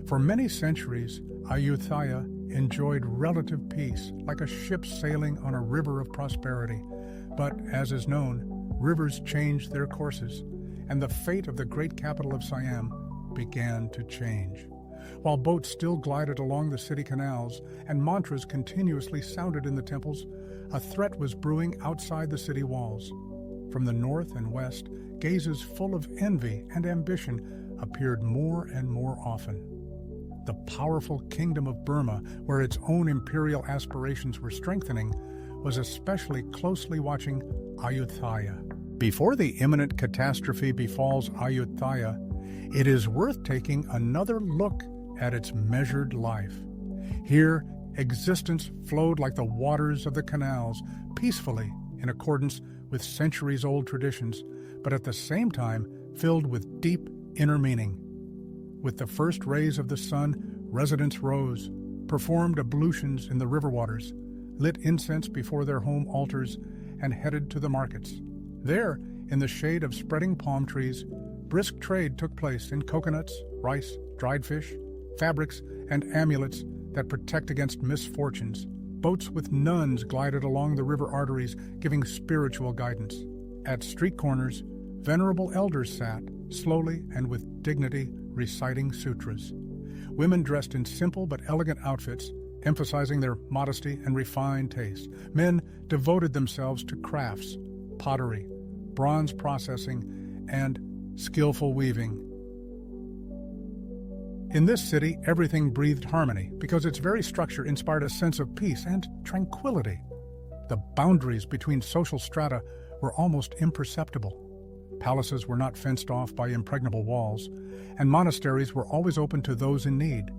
Speaker 1: For many centuries, Ayutthaya enjoyed relative peace, like a ship sailing on a river of prosperity. But, as is known, rivers changed their courses, and the fate of the great capital of Siam began to change. While boats still glided along the city canals and mantras continuously sounded in the temples, a threat was brewing outside the city walls. From the north and west, gazes full of envy and ambition appeared more and more often. The powerful kingdom of Burma, where its own imperial aspirations were strengthening, was especially closely watching Ayutthaya. Before the imminent catastrophe befalls Ayutthaya, it is worth taking another look at its measured life. Here, existence flowed like the waters of the canals, peacefully in accordance with centuries-old traditions, but at the same time filled with deep inner meaning. With the first rays of the sun, residents rose, performed ablutions in the river waters, lit incense before their home altars, and headed to the markets. There, in the shade of spreading palm trees, brisk trade took place in coconuts, rice, dried fish, fabrics, and amulets that protect against misfortunes. Boats with nuns glided along the river arteries, giving spiritual guidance. At street corners, venerable elders sat, slowly and with dignity, reciting sutras. Women dressed in simple but elegant outfits, emphasizing their modesty and refined taste. Men devoted themselves to crafts, pottery, bronze processing, and skillful weaving. In this city, everything breathed harmony because its very structure inspired a sense of peace and tranquility. The boundaries between social strata were almost imperceptible. Palaces were not fenced off by impregnable walls, and monasteries were always open to those in need.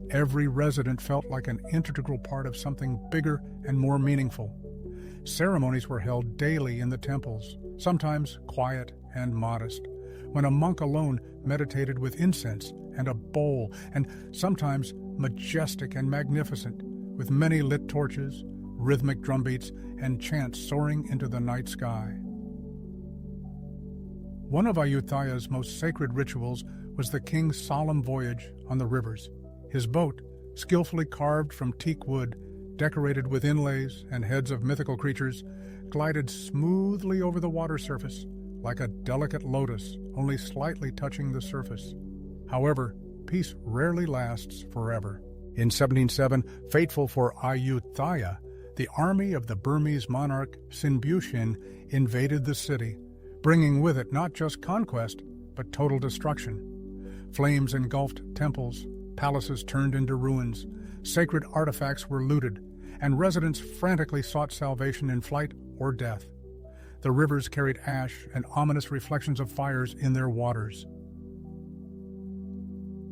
Speaker 1: Every resident felt like an integral part of something bigger and more meaningful. Ceremonies were held daily in the temples, sometimes quiet and modest, when a monk alone meditated with incense and a bowl, and sometimes majestic and magnificent, with many lit torches, rhythmic drumbeats, and chants soaring into the night sky. One of Ayutthaya's most sacred rituals was the king's solemn voyage on the rivers. His boat, skillfully carved from teak wood, decorated with inlays and heads of mythical creatures, glided smoothly over the water surface, like a delicate lotus, only slightly touching the surface. However, peace rarely lasts forever. In 1707, fateful for Ayutthaya, the army of the Burmese monarch Sinbushin invaded the city, bringing with it not just conquest, but total destruction. Flames engulfed temples, palaces turned into ruins, sacred artifacts were looted, and residents frantically sought salvation in flight or death. The rivers carried ash and ominous reflections of fires in their waters.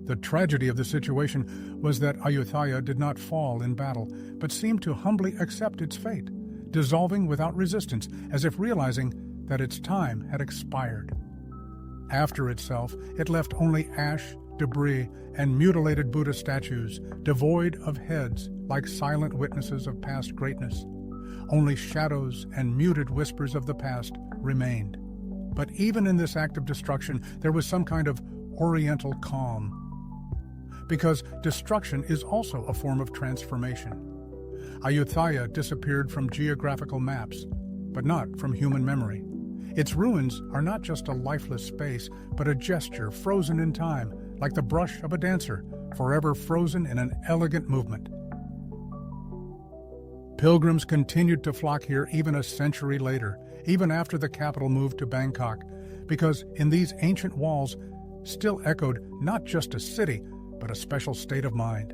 Speaker 1: The tragedy of the situation was that Ayutthaya did not fall in battle, but seemed to humbly accept its fate, dissolving without resistance, as if realizing that its time had expired. After itself, it left only ash, debris, and mutilated Buddha statues, devoid of heads, like silent witnesses of past greatness. Only shadows and muted whispers of the past remained. But even in this act of destruction, there was some kind of oriental calm. Because destruction is also a form of transformation. Ayutthaya disappeared from geographical maps, but not from human memory. Its ruins are not just a lifeless space, but a gesture frozen in time, like the brush of a dancer, forever frozen in an elegant movement. Pilgrims continued to flock here even a century later, even after the capital moved to Bangkok, because in these ancient walls still echoed not just a city, but a special state of mind.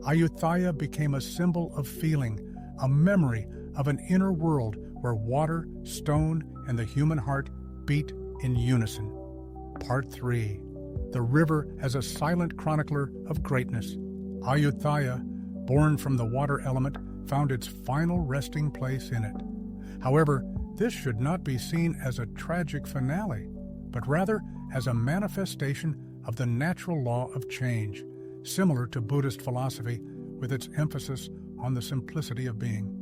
Speaker 1: Ayutthaya became a symbol of feeling, a memory of an inner world where water, stone, and the human heart beat in unison. Part 3. The river as a silent chronicler of greatness. Ayutthaya, born from the water element, found its final resting place in it. However, this should not be seen as a tragic finale, but rather as a manifestation of the natural law of change, similar to Buddhist philosophy with its emphasis on the simplicity of being.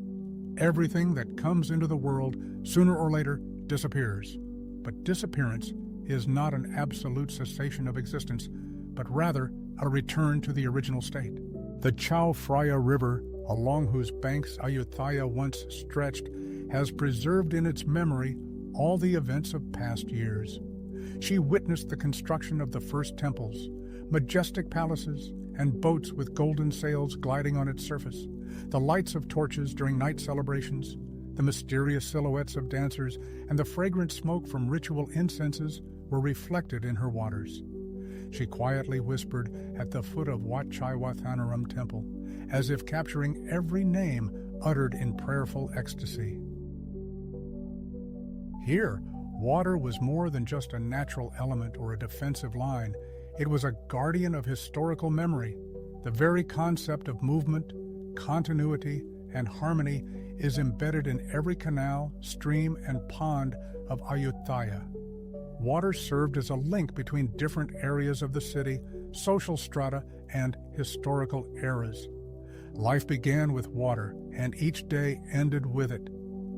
Speaker 1: Everything that comes into the world sooner or later disappears, but disappearance is not an absolute cessation of existence, but rather a return to the original state. The Chao Phraya River, along whose banks Ayutthaya once stretched, has preserved in its memory all the events of past years. She witnessed the construction of the first temples, majestic palaces, and boats with golden sails gliding on its surface, the lights of torches during night celebrations, the mysterious silhouettes of dancers, and the fragrant smoke from ritual incenses were reflected in her waters. She quietly whispered at the foot of Wat Chaiwathanaram Temple, as if capturing every name uttered in prayerful ecstasy. Here, water was more than just a natural element or a defensive line. It was a guardian of historical memory. The very concept of movement, continuity, and harmony is embedded in every canal, stream, and pond of Ayutthaya. Water served as a link between different areas of the city, social strata, and historical eras. Life began with water, and each day ended with it.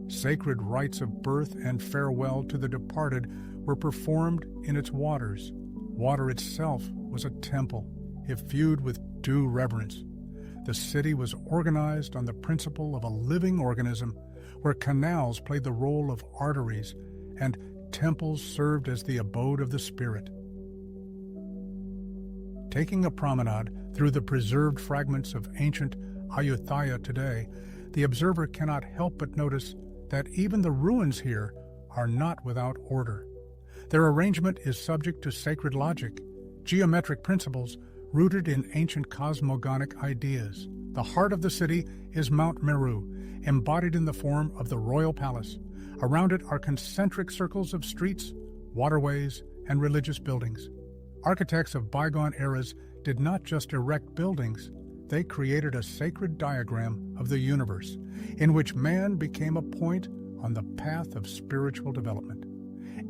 Speaker 1: Sacred rites of birth and farewell to the departed were performed in its waters. Water itself was a temple, if viewed with due reverence. The city was organized on the principle of a living organism, where canals played the role of arteries and temples served as the abode of the spirit. Taking a promenade through the preserved fragments of ancient Ayutthaya today, the observer cannot help but notice that even the ruins here are not without order. Their arrangement is subject to sacred logic, geometric principles rooted in ancient cosmogonic ideas. The heart of the city is Mount Meru, embodied in the form of the royal palace. Around it are concentric circles of streets, waterways, and religious buildings. Architects of bygone eras did not just erect buildings, they created a sacred diagram of the universe in which man became a point on the path of spiritual development.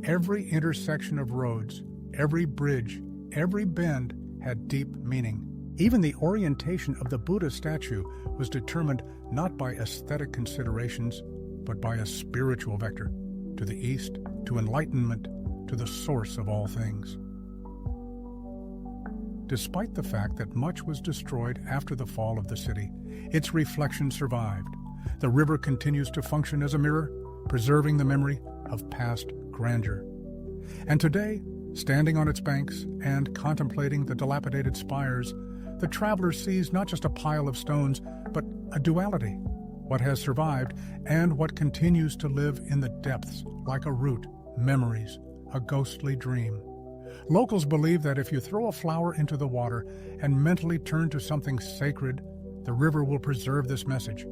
Speaker 1: Every intersection of roads, every bridge, every bend had deep meaning. Even the orientation of the Buddha statue was determined not by aesthetic considerations, but by a spiritual vector, to the east, to enlightenment, to the source of all things. Despite the fact that much was destroyed after the fall of the city, its reflection survived. The river continues to function as a mirror, preserving the memory of past grandeur. And today, standing on its banks and contemplating the dilapidated spires, the traveler sees not just a pile of stones, but a duality, what has survived and what continues to live in the depths like a root, memories, a ghostly dream. Locals believe that if you throw a flower into the water and mentally turn to something sacred, the river will preserve this message.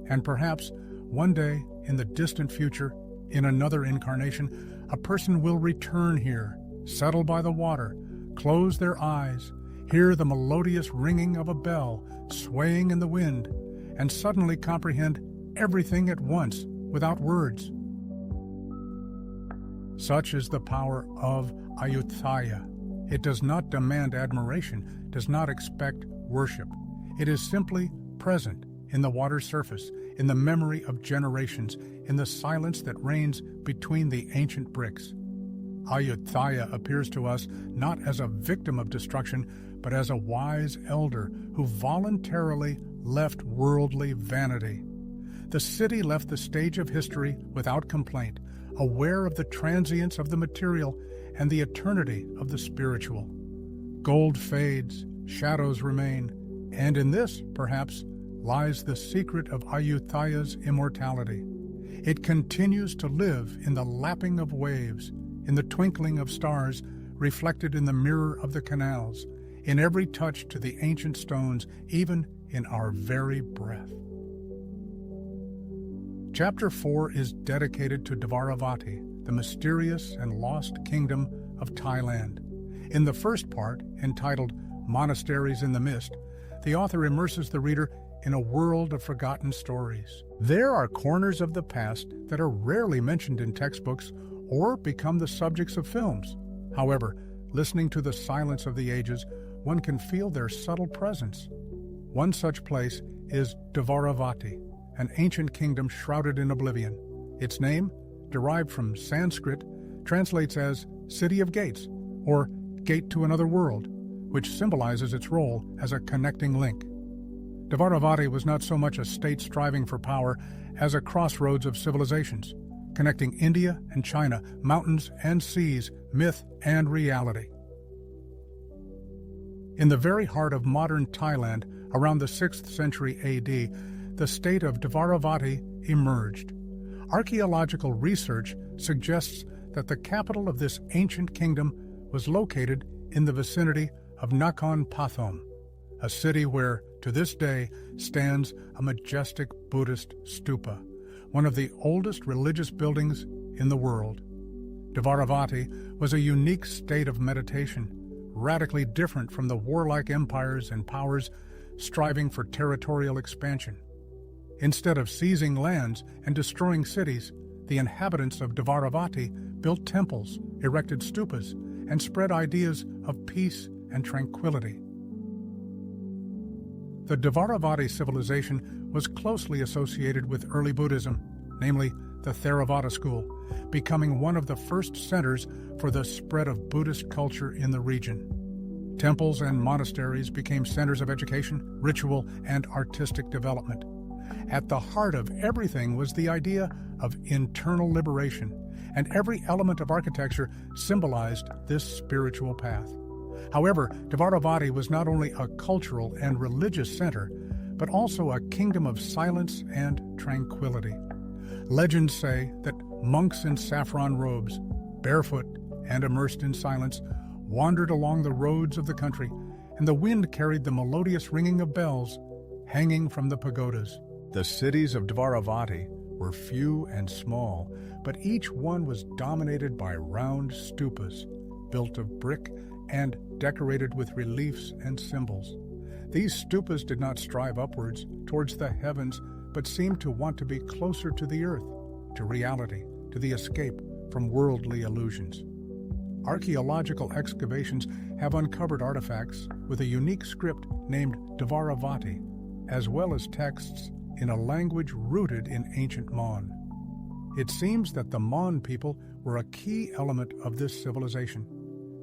Speaker 1: And perhaps, one day, in the distant future, in another incarnation, a person will return here, settle by the water, close their eyes, hear the melodious ringing of a bell swaying in the wind, and suddenly comprehend everything at once without words. Such is the power of Ayutthaya. It does not demand admiration, does not expect worship. It is simply present in the water's surface, in the memory of generations, in the silence that reigns between the ancient bricks. Ayutthaya appears to us not as a victim of destruction, but as a wise elder who voluntarily left worldly vanity. The city left the stage of history without complaint, aware of the transience of the material and the eternity of the spiritual. Gold fades, shadows remain, and in this, perhaps, lies the secret of Ayutthaya's immortality. It continues to live in the lapping of waves, in the twinkling of stars reflected in the mirror of the canals, in every touch to the ancient stones, even in our very breath. Chapter 4 is dedicated to Dvaravati, the mysterious and lost kingdom of Thailand. In the first part, entitled Monasteries in the Mist, the author immerses the reader in a world of forgotten stories. There are corners of the past that are rarely mentioned in textbooks or become the subjects of films. However, listening to the silence of the ages, one can feel their subtle presence. One such place is Dvaravati, an ancient kingdom shrouded in oblivion. Its name, derived from Sanskrit, translates as City of Gates, or Gate to Another World, which symbolizes its role as a connecting link. Dvaravati was not so much a state striving for power as a crossroads of civilizations, connecting India and China, mountains and seas, myth and reality. In the very heart of modern Thailand, around the 6th century AD, the state of Dvaravati emerged. Archaeological research suggests that the capital of this ancient kingdom was located in the vicinity of Nakhon Pathom, a city where, to this day, stands a majestic Buddhist stupa, one of the oldest religious buildings in the world. Dvaravati was a unique state of meditation, radically different from the warlike empires and powers striving for territorial expansion. Instead of seizing lands and destroying cities, the inhabitants of Dvaravati built temples, erected stupas, and spread ideas of peace and tranquility. The Dvaravati civilization was closely associated with early Buddhism, namely the Theravada school, becoming one of the first centers for the spread of Buddhist culture in the region. Temples and monasteries became centers of education, ritual, and artistic development. At the heart of everything was the idea of internal liberation, and every element of architecture symbolized this spiritual path. However, Dvaravati was not only a cultural and religious center, but also a kingdom of silence and tranquility. Legends say that monks in saffron robes, barefoot and immersed in silence, wandered along the roads of the country, and the wind carried the melodious ringing of bells hanging from the pagodas. The cities of Dvaravati were few and small, but each one was dominated by round stupas, built of brick and decorated with reliefs and symbols. These stupas did not strive upwards towards the heavens, but seemed to want to be closer to the earth, to reality, to the escape from worldly illusions. Archaeological excavations have uncovered artifacts with a unique script named Dvaravati, as well as texts in a language rooted in ancient Mon. It seems that the Mon people were a key element of this civilization.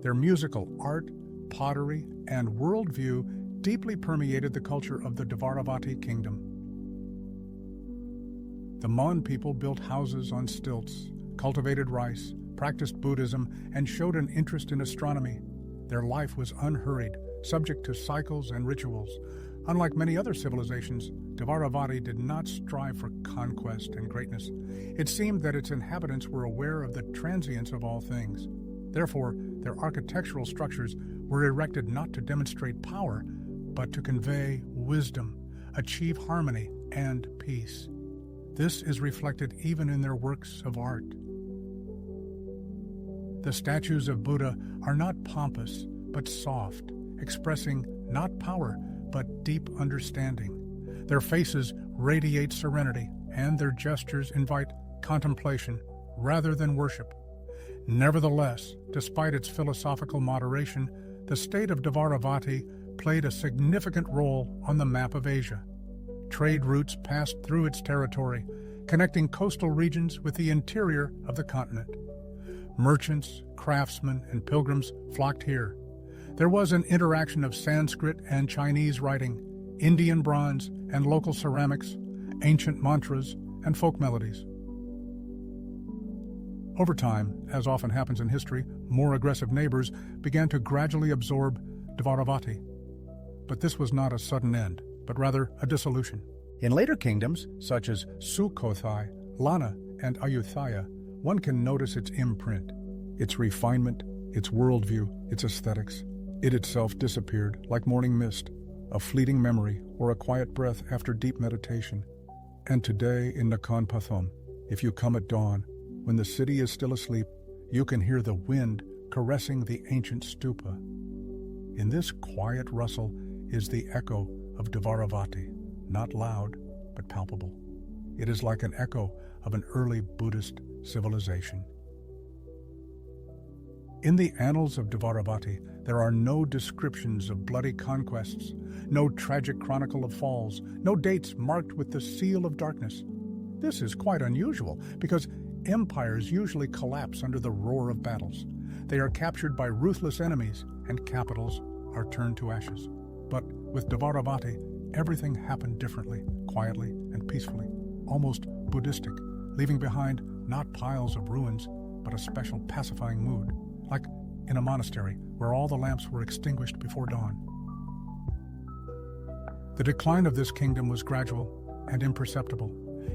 Speaker 1: Their musical art, pottery, and worldview deeply permeated the culture of the Dvaravati kingdom. The Mon people built houses on stilts, cultivated rice, practiced Buddhism, and showed an interest in astronomy. Their life was unhurried, subject to cycles and rituals. Unlike many other civilizations, Dvaravati did not strive for conquest and greatness. It seemed that its inhabitants were aware of the transience of all things. Therefore, their architectural structures were erected not to demonstrate power, but to convey wisdom, achieve harmony, and peace. This is reflected even in their works of art. The statues of Buddha are not pompous, but soft, expressing not power, but deep understanding. Their faces radiate serenity, and their gestures invite contemplation rather than worship. Nevertheless, despite its philosophical moderation, the state of Dvaravati played a significant role on the map of Asia. Trade routes passed through its territory, connecting coastal regions with the interior of the continent. Merchants, craftsmen, and pilgrims flocked here. There was an interaction of Sanskrit and Chinese writing, Indian bronze and local ceramics, ancient mantras, and folk melodies. Over time, as often happens in history, more aggressive neighbors began to gradually absorb Dvaravati. But this was not a sudden end, but rather a dissolution. In later kingdoms, such as Sukhothai, Lana, and Ayutthaya, one can notice its imprint, its refinement, its worldview, its aesthetics. It itself disappeared like morning mist, a fleeting memory or a quiet breath after deep meditation. And today in Nakhon Pathom, if you come at dawn, when the city is still asleep, you can hear the wind caressing the ancient stupa. In this quiet rustle is the echo of Dvaravati, not loud, but palpable. It is like an echo of an early Buddhist civilization. In the annals of Dvaravati, there are no descriptions of bloody conquests, no tragic chronicle of falls, no dates marked with the seal of darkness. This is quite unusual because empires usually collapse under the roar of battles. They are captured by ruthless enemies, and capitals are turned to ashes. But with Dvaravati, everything happened differently, quietly and peacefully, almost Buddhistic, leaving behind not piles of ruins, but a special pacifying mood, like in a monastery where all the lamps were extinguished before dawn. The decline of this kingdom was gradual and imperceptible.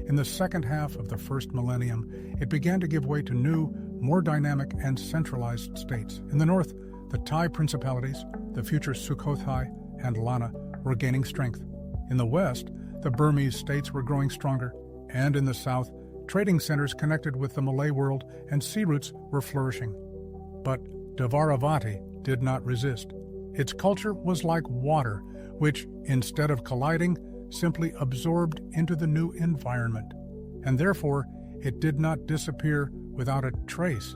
Speaker 1: In the second half of the first millennium, it began to give way to new, more dynamic and centralized states. In the north, the Thai principalities, the future Sukhothai and Lana, were gaining strength. In the west, the Burmese states were growing stronger, and in the south, trading centers connected with the Malay world and sea routes were flourishing. But Dvaravati did not resist. Its culture was like water, which, instead of colliding, simply absorbed into the new environment, and therefore it did not disappear without a trace,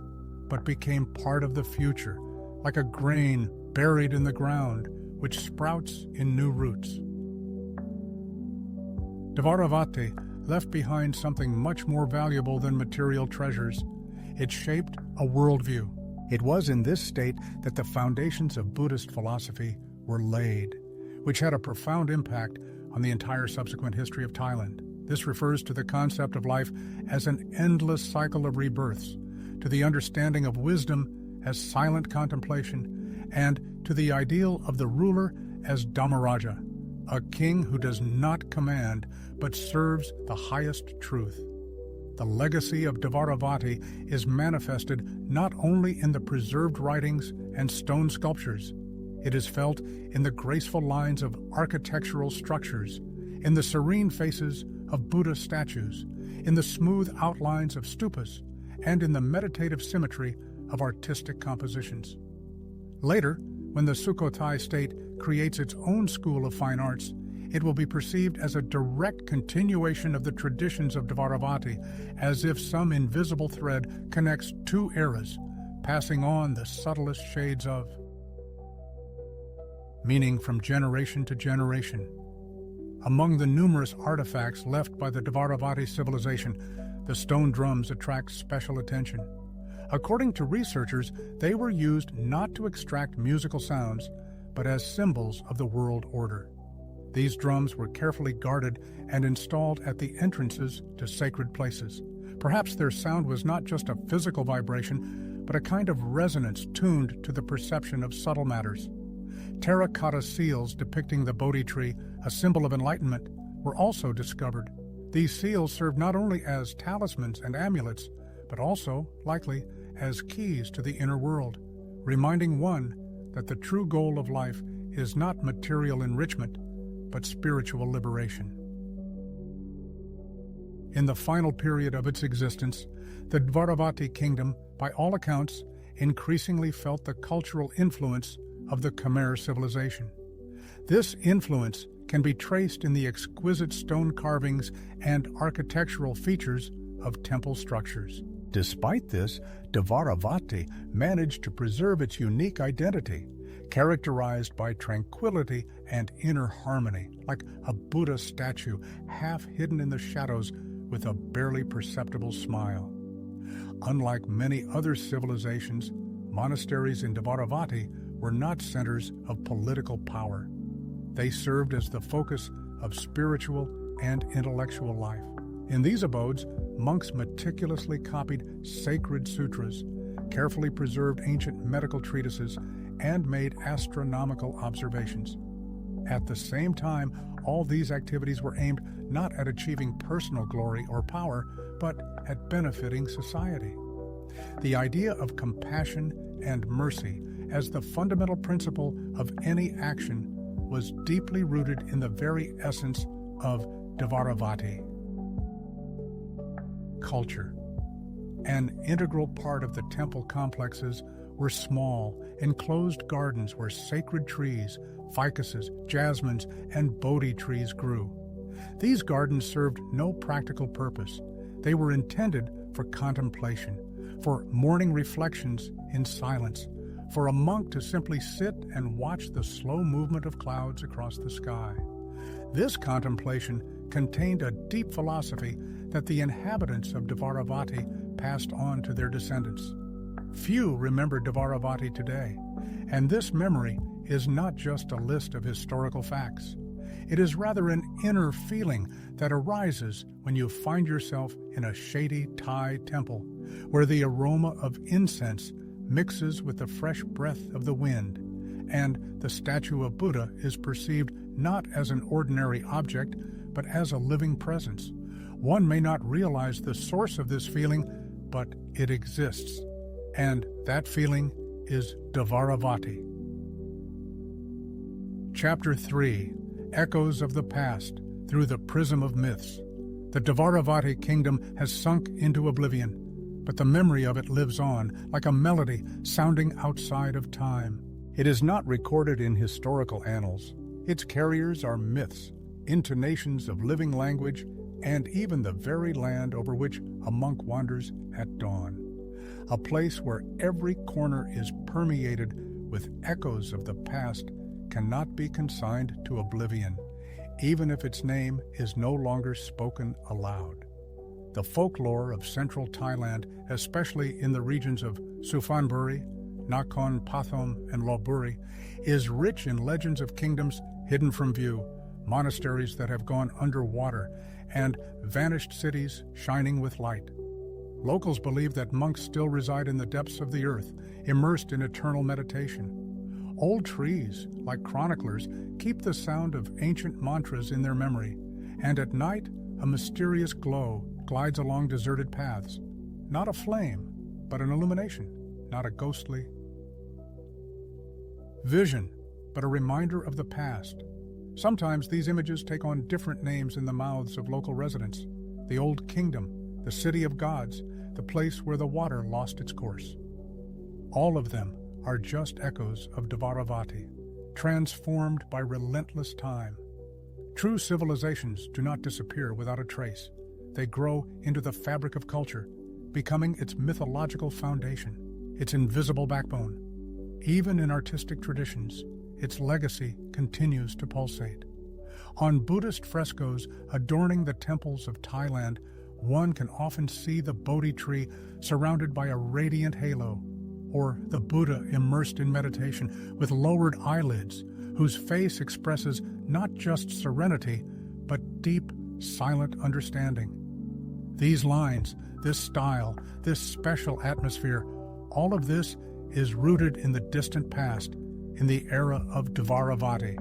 Speaker 1: but became part of the future, like a grain buried in the ground, which sprouts in new roots. Dvaravati left behind something much more valuable than material treasures. It shaped a worldview. It was in this state that the foundations of Buddhist philosophy were laid, which had a profound impact on the entire subsequent history of Thailand. This refers to the concept of life as an endless cycle of rebirths, to the understanding of wisdom as silent contemplation, and to the ideal of the ruler as Dhammaraja, a king who does not command but serves the highest truth. The legacy of Dvaravati is manifested not only in the preserved writings and stone sculptures. It is felt in the graceful lines of architectural structures, in the serene faces of Buddha statues, in the smooth outlines of stupas, and in the meditative symmetry of artistic compositions. Later, when the Sukhothai state creates its own school of fine arts, it will be perceived as a direct continuation of the traditions of Dvaravati, as if some invisible thread connects two eras, passing on the subtlest shades of meaning from generation to generation. Among the numerous artifacts left by the Dvaravati civilization, the stone drums attract special attention. According to researchers, they were used not to extract musical sounds, but as symbols of the world order. These drums were carefully guarded and installed at the entrances to sacred places. Perhaps their sound was not just a physical vibration, but a kind of resonance tuned to the perception of subtle matters. Terracotta seals depicting the Bodhi tree, a symbol of enlightenment, were also discovered. These seals served not only as talismans and amulets, but also, likely, as keys to the inner world, reminding one that the true goal of life is not material enrichment, but spiritual liberation. In the final period of its existence, the Dvaravati kingdom, by all accounts, increasingly felt the cultural influence of the Khmer civilization. This influence can be traced in the exquisite stone carvings and architectural features of temple structures. Despite this, Dvaravati managed to preserve its unique identity, characterized by tranquility and inner harmony, like a Buddha statue half hidden in the shadows with a barely perceptible smile. Unlike many other civilizations, monasteries in Dvaravati were not centers of political power. They served as the focus of spiritual and intellectual life. In these abodes, monks meticulously copied sacred sutras, carefully preserved ancient medical treatises, and made astronomical observations. At the same time, all these activities were aimed not at achieving personal glory or power, but at benefiting society. The idea of compassion and mercy as the fundamental principle of any action was deeply rooted in the very essence of Dvaravati. Culture. An integral part of the temple complexes were small, enclosed gardens where sacred trees, ficuses, jasmines, and Bodhi trees grew. These gardens served no practical purpose. They were intended for contemplation, for morning reflections in silence, for a monk to simply sit and watch the slow movement of clouds across the sky. This contemplation contained a deep philosophy that the inhabitants of Dvaravati passed on to their descendants. Few remember Dvaravati today, and this memory is not just a list of historical facts. It is rather an inner feeling that arises when you find yourself in a shady Thai temple, where the aroma of incense mixes with the fresh breath of the wind, and the statue of Buddha is perceived not as an ordinary object, but as a living presence. One may not realize the source of this feeling, but it exists, and that feeling is Dvaravati. Chapter 3. Echoes of the Past Through the Prism of Myths. The Dvaravati kingdom has sunk into oblivion, but the memory of it lives on, like a melody sounding outside of time. It is not recorded in historical annals. Its carriers are myths, intonations of living language, and even the very land over which a monk wanders at dawn. A place where every corner is permeated with echoes of the past cannot be consigned to oblivion, even if its name is no longer spoken aloud. The folklore of central Thailand, especially in the regions of Suphanburi, Nakhon Pathom, and Lopburi, is rich in legends of kingdoms hidden from view, monasteries that have gone underwater, and vanished cities shining with light. Locals believe that monks still reside in the depths of the earth, immersed in eternal meditation. Old trees, like chroniclers, keep the sound of ancient mantras in their memory, and at night a mysterious glow glides along deserted paths. Not a flame, but an illumination, not a ghostly vision, but a reminder of the past. Sometimes these images take on different names in the mouths of local residents. the old kingdom, the city of gods, the place where the water lost its course. All of them are just echoes of Dvaravati, transformed by relentless time. True civilizations do not disappear without a trace. They grow into the fabric of culture, becoming its mythological foundation, its invisible backbone. Even in artistic traditions, its legacy continues to pulsate. On Buddhist frescoes adorning the temples of Thailand, one can often see the Bodhi tree surrounded by a radiant halo, or the Buddha immersed in meditation with lowered eyelids, whose face expresses not just serenity, but deep, silent understanding. These lines, this style, this special atmosphere, all of this is rooted in the distant past, in the era of Dvaravati.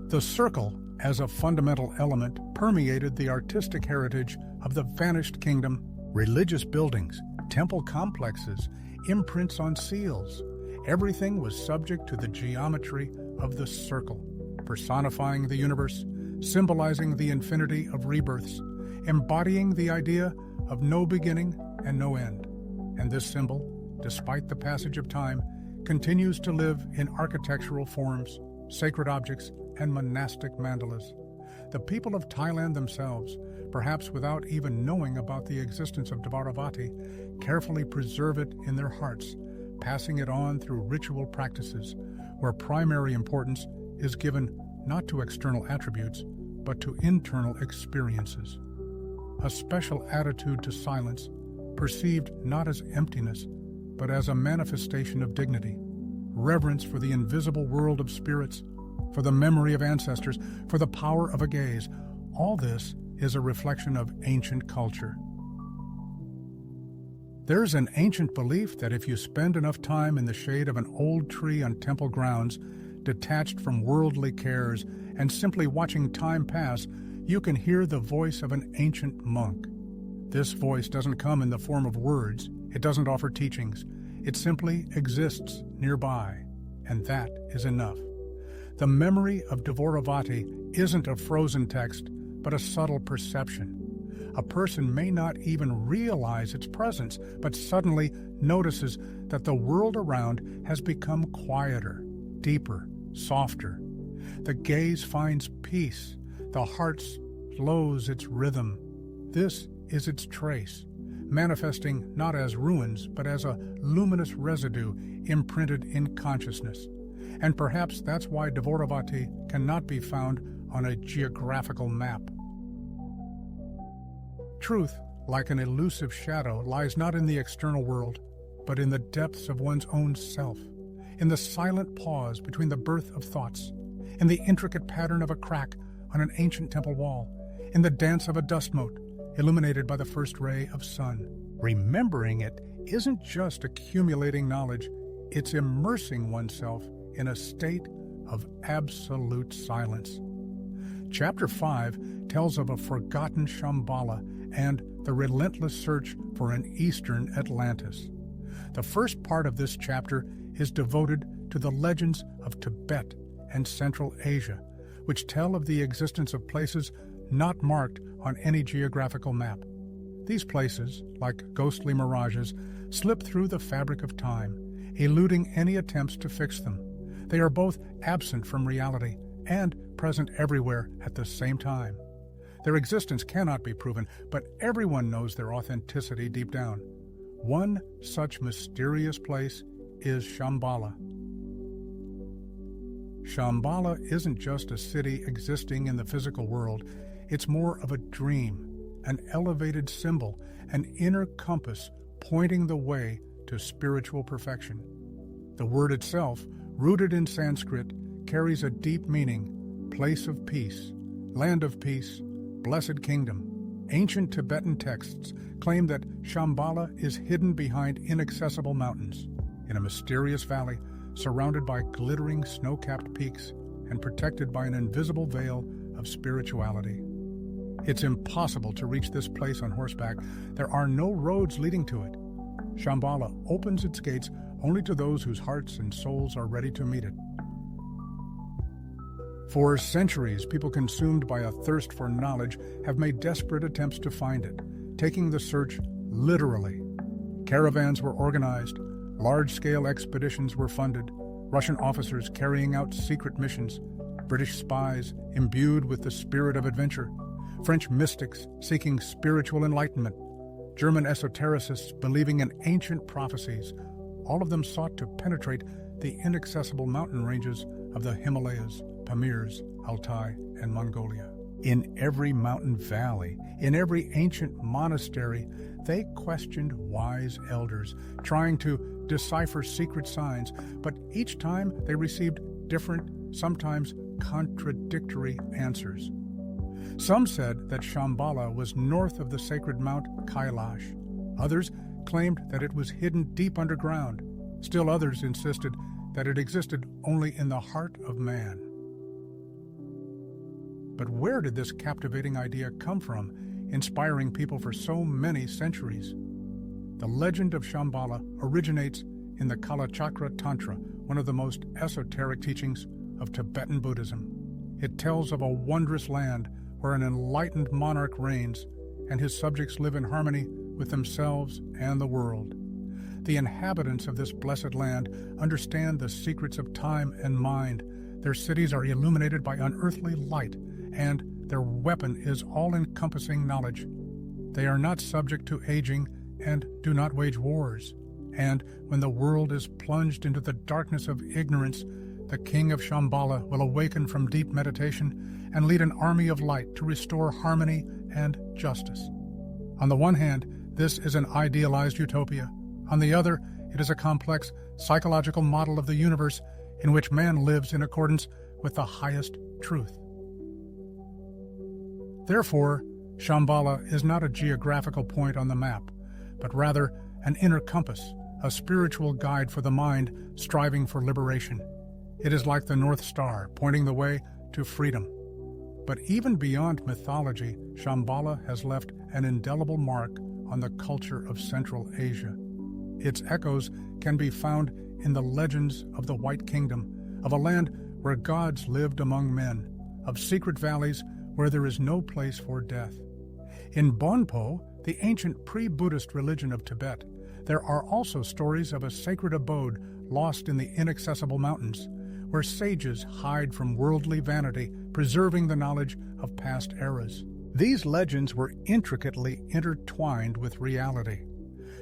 Speaker 1: The circle, as a fundamental element, permeated the artistic heritage of the vanished kingdom. Religious buildings, temple complexes, imprints on seals, everything was subject to the geometry of the circle, personifying the universe, symbolizing the infinity of rebirths, embodying the idea of no beginning and no end. And this symbol, despite the passage of time, continues to live in architectural forms, sacred objects, and monastic mandalas. The people of Thailand themselves, perhaps without even knowing about the existence of Dvaravati, carefully preserve it in their hearts, passing it on through ritual practices, where primary importance is given not to external attributes, but to internal experiences. A special attitude to silence, perceived not as emptiness, but as a manifestation of dignity, reverence for the invisible world of spirits, for the memory of ancestors, for the power of a gaze. All this is a reflection of ancient culture. There's an ancient belief that if you spend enough time in the shade of an old tree on temple grounds, detached from worldly cares, and simply watching time pass, you can hear the voice of an ancient monk. This voice doesn't come in the form of words, it doesn't offer teachings, it simply exists nearby, and that is enough. The memory of Dvaravati isn't a frozen text, but a subtle perception. A person may not even realize its presence, but suddenly notices that the world around has become quieter, deeper, softer. The gaze finds peace, the heart slows its rhythm. This is its trace, manifesting not as ruins, but as a luminous residue imprinted in consciousness. And perhaps that's why Dvaravati cannot be found on a geographical map. Truth, like an elusive shadow, lies not in the external world, but in the depths of one's own self, in the silent pause between the birth of thoughts, in the intricate pattern of a crack on an ancient temple wall, in the dance of a dust mote illuminated by the first ray of sun. Remembering it isn't just accumulating knowledge, it's immersing oneself in a state of absolute silence. Chapter 5 tells of a forgotten Shambhala and the relentless search for an eastern Atlantis. The first part of this chapter is devoted to the legends of Tibet and Central Asia, which tell of the existence of places not marked on any geographical map. These places, like ghostly mirages, slip through the fabric of time, eluding any attempts to fix them. They are both absent from reality and present everywhere at the same time. Their existence cannot be proven, but everyone knows their authenticity deep down. One such mysterious place is Shambhala. Shambhala isn't just a city existing in the physical world, it's more of a dream, an elevated symbol, an inner compass pointing the way to spiritual perfection. The word itself, rooted in Sanskrit, carries a deep meaning: place of peace, land of peace, blessed kingdom. Ancient Tibetan texts claim that Shambhala is hidden behind inaccessible mountains, in a mysterious valley surrounded by glittering snow-capped peaks and protected by an invisible veil of spirituality. It's impossible to reach this place on horseback. There are no roads leading to it. Shambhala opens its gates only to those whose hearts and souls are ready to meet it. For centuries, people consumed by a thirst for knowledge have made desperate attempts to find it, taking the search literally. Caravans were organized, large-scale expeditions were funded, Russian officers carrying out secret missions, British spies imbued with the spirit of adventure, French mystics seeking spiritual enlightenment, German esotericists believing in ancient prophecies. All of them sought to penetrate the inaccessible mountain ranges of the Himalayas, Pamirs, Altai, and Mongolia. In every mountain valley, in every ancient monastery, they questioned wise elders, trying to decipher secret signs, but each time they received different, sometimes contradictory answers. Some said that Shambhala was north of the sacred Mount Kailash. Others claimed that it was hidden deep underground. Still others insisted that it existed only in the heart of man. But where did this captivating idea come from, inspiring people for so many centuries? The legend of Shambhala originates in the Kalachakra Tantra, one of the most esoteric teachings of Tibetan Buddhism. It tells of a wondrous land where an enlightened monarch reigns and his subjects live in harmony with themselves and the world. The inhabitants of this blessed land understand the secrets of time and mind. Their cities are illuminated by unearthly light, and their weapon is all-encompassing knowledge. They are not subject to aging and do not wage wars. And when the world is plunged into the darkness of ignorance, the king of Shambhala will awaken from deep meditation and lead an army of light to restore harmony and justice. On the one hand, this is an idealized utopia. On the other, it is a complex psychological model of the universe in which man lives in accordance with the highest truth. Therefore, Shambhala is not a geographical point on the map, but rather an inner compass, a spiritual guide for the mind striving for liberation. It is like the North Star, pointing the way to freedom. But even beyond mythology, Shambhala has left an indelible mark on the culture of Central Asia. Its echoes can be found in the legends of the White Kingdom, of a land where gods lived among men, of secret valleys where there is no place for death. In Bonpo, the ancient pre-Buddhist religion of Tibet, there are also stories of a sacred abode lost in the inaccessible mountains, where sages hide from worldly vanity, preserving the knowledge of past eras. These legends were intricately intertwined with reality.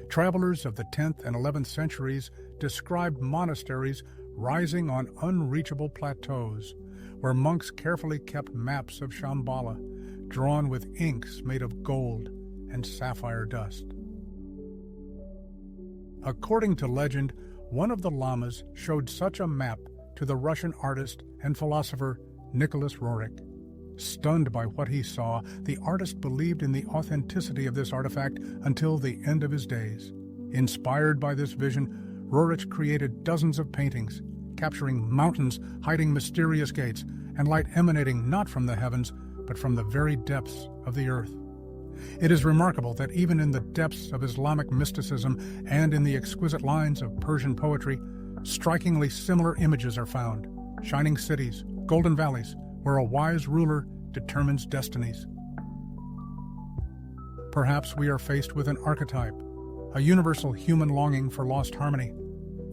Speaker 1: Travelers of the 10th and 11th centuries described monasteries rising on unreachable plateaus, where monks carefully kept maps of Shambhala, drawn with inks made of gold and sapphire dust. According to legend, one of the lamas showed such a map to the Russian artist and philosopher Nicholas Roerich. Stunned by what he saw, the artist believed in the authenticity of this artifact until the end of his days. Inspired by this vision, Roerich created dozens of paintings, capturing mountains hiding mysterious gates and light emanating not from the heavens, but from the very depths of the earth. It is remarkable that even in the depths of Islamic mysticism and in the exquisite lines of Persian poetry, strikingly similar images are found: shining cities, golden valleys, where a wise ruler determines destinies. Perhaps we are faced with an archetype, a universal human longing for lost harmony,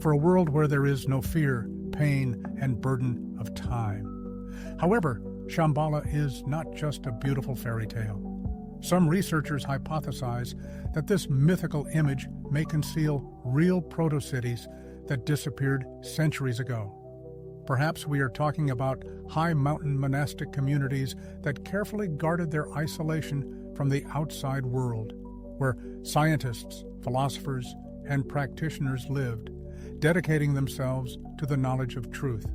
Speaker 1: for a world where there is no fear, pain, and burden of time. However, Shambhala is not just a beautiful fairy tale. Some researchers hypothesize that this mythical image may conceal real proto-cities that disappeared centuries ago. Perhaps we are talking about high mountain monastic communities that carefully guarded their isolation from the outside world, where scientists, philosophers, and practitioners lived, dedicating themselves to the knowledge of truth.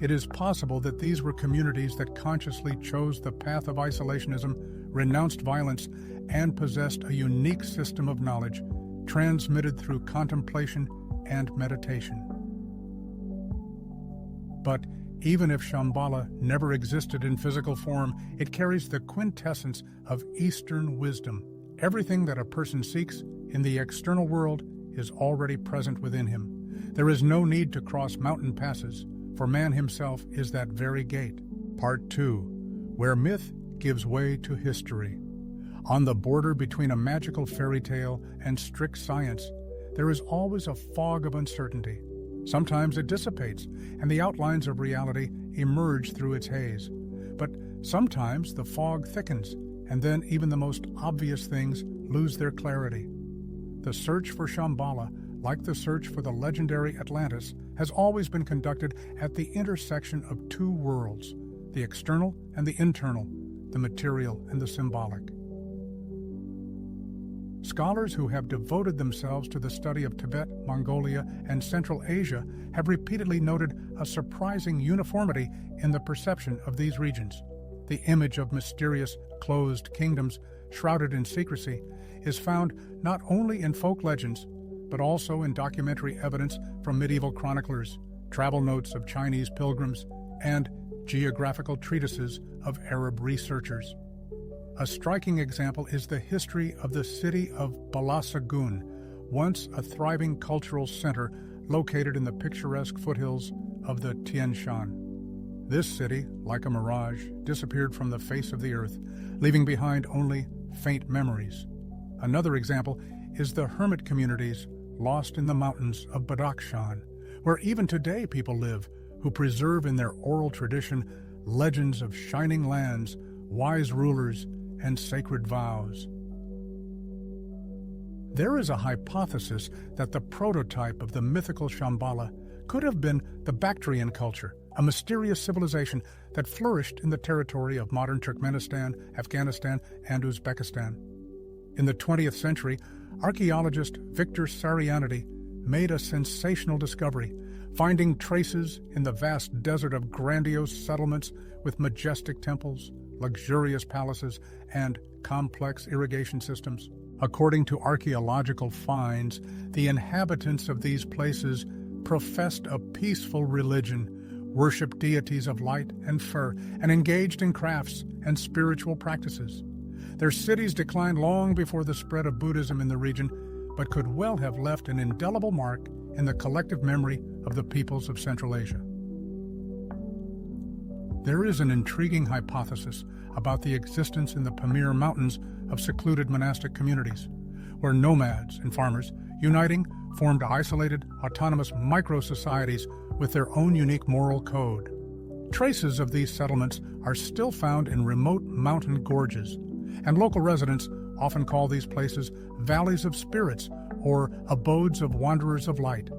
Speaker 1: It is possible that these were communities that consciously chose the path of isolationism, renounced violence, and possessed a unique system of knowledge transmitted through contemplation and meditation. But even if Shambhala never existed in physical form, it carries the quintessence of Eastern wisdom. Everything that a person seeks in the external world is already present within him. There is no need to cross mountain passes, for man himself is that very gate. Part 2, where myth gives way to history. On the border between a magical fairy tale and strict science, there is always a fog of uncertainty. Sometimes it dissipates, and the outlines of reality emerge through its haze. But sometimes the fog thickens, and then even the most obvious things lose their clarity. The search for Shambhala, like the search for the legendary Atlantis, has always been conducted at the intersection of two worlds, the external and the internal, the material and the symbolic. Scholars who have devoted themselves to the study of Tibet, Mongolia, and Central Asia have repeatedly noted a surprising uniformity in the perception of these regions. The image of mysterious, closed kingdoms shrouded in secrecy is found not only in folk legends, but also in documentary evidence from medieval chroniclers, travel notes of Chinese pilgrims, and geographical treatises of Arab researchers. A striking example is the history of the city of Balasagun, once a thriving cultural center located in the picturesque foothills of the Tian Shan. This city, like a mirage, disappeared from the face of the earth, leaving behind only faint memories. Another example is the hermit communities lost in the mountains of Badakhshan, where even today people live who preserve in their oral tradition legends of shining lands, wise rulers, and sacred vows. There is a hypothesis that the prototype of the mythical Shambhala could have been the Bactrian culture, a mysterious civilization that flourished in the territory of modern Turkmenistan, Afghanistan, and Uzbekistan. In the 20th century, archaeologist Victor Sarianidi made a sensational discovery, finding traces in the vast desert of grandiose settlements with majestic temples, luxurious palaces, and complex irrigation systems. According to archaeological finds, the inhabitants of these places professed a peaceful religion, worshipped deities of light and fur, and engaged in crafts and spiritual practices. Their cities declined long before the spread of Buddhism in the region, but could well have left an indelible mark in the collective memory of the peoples of Central Asia. There is an intriguing hypothesis about the existence in the Pamir Mountains of secluded monastic communities, where nomads and farmers, uniting, formed isolated, autonomous micro-societies with their own unique moral code. Traces of these settlements are still found in remote mountain gorges, and local residents often call these places valleys of spirits or abodes of wanderers of light.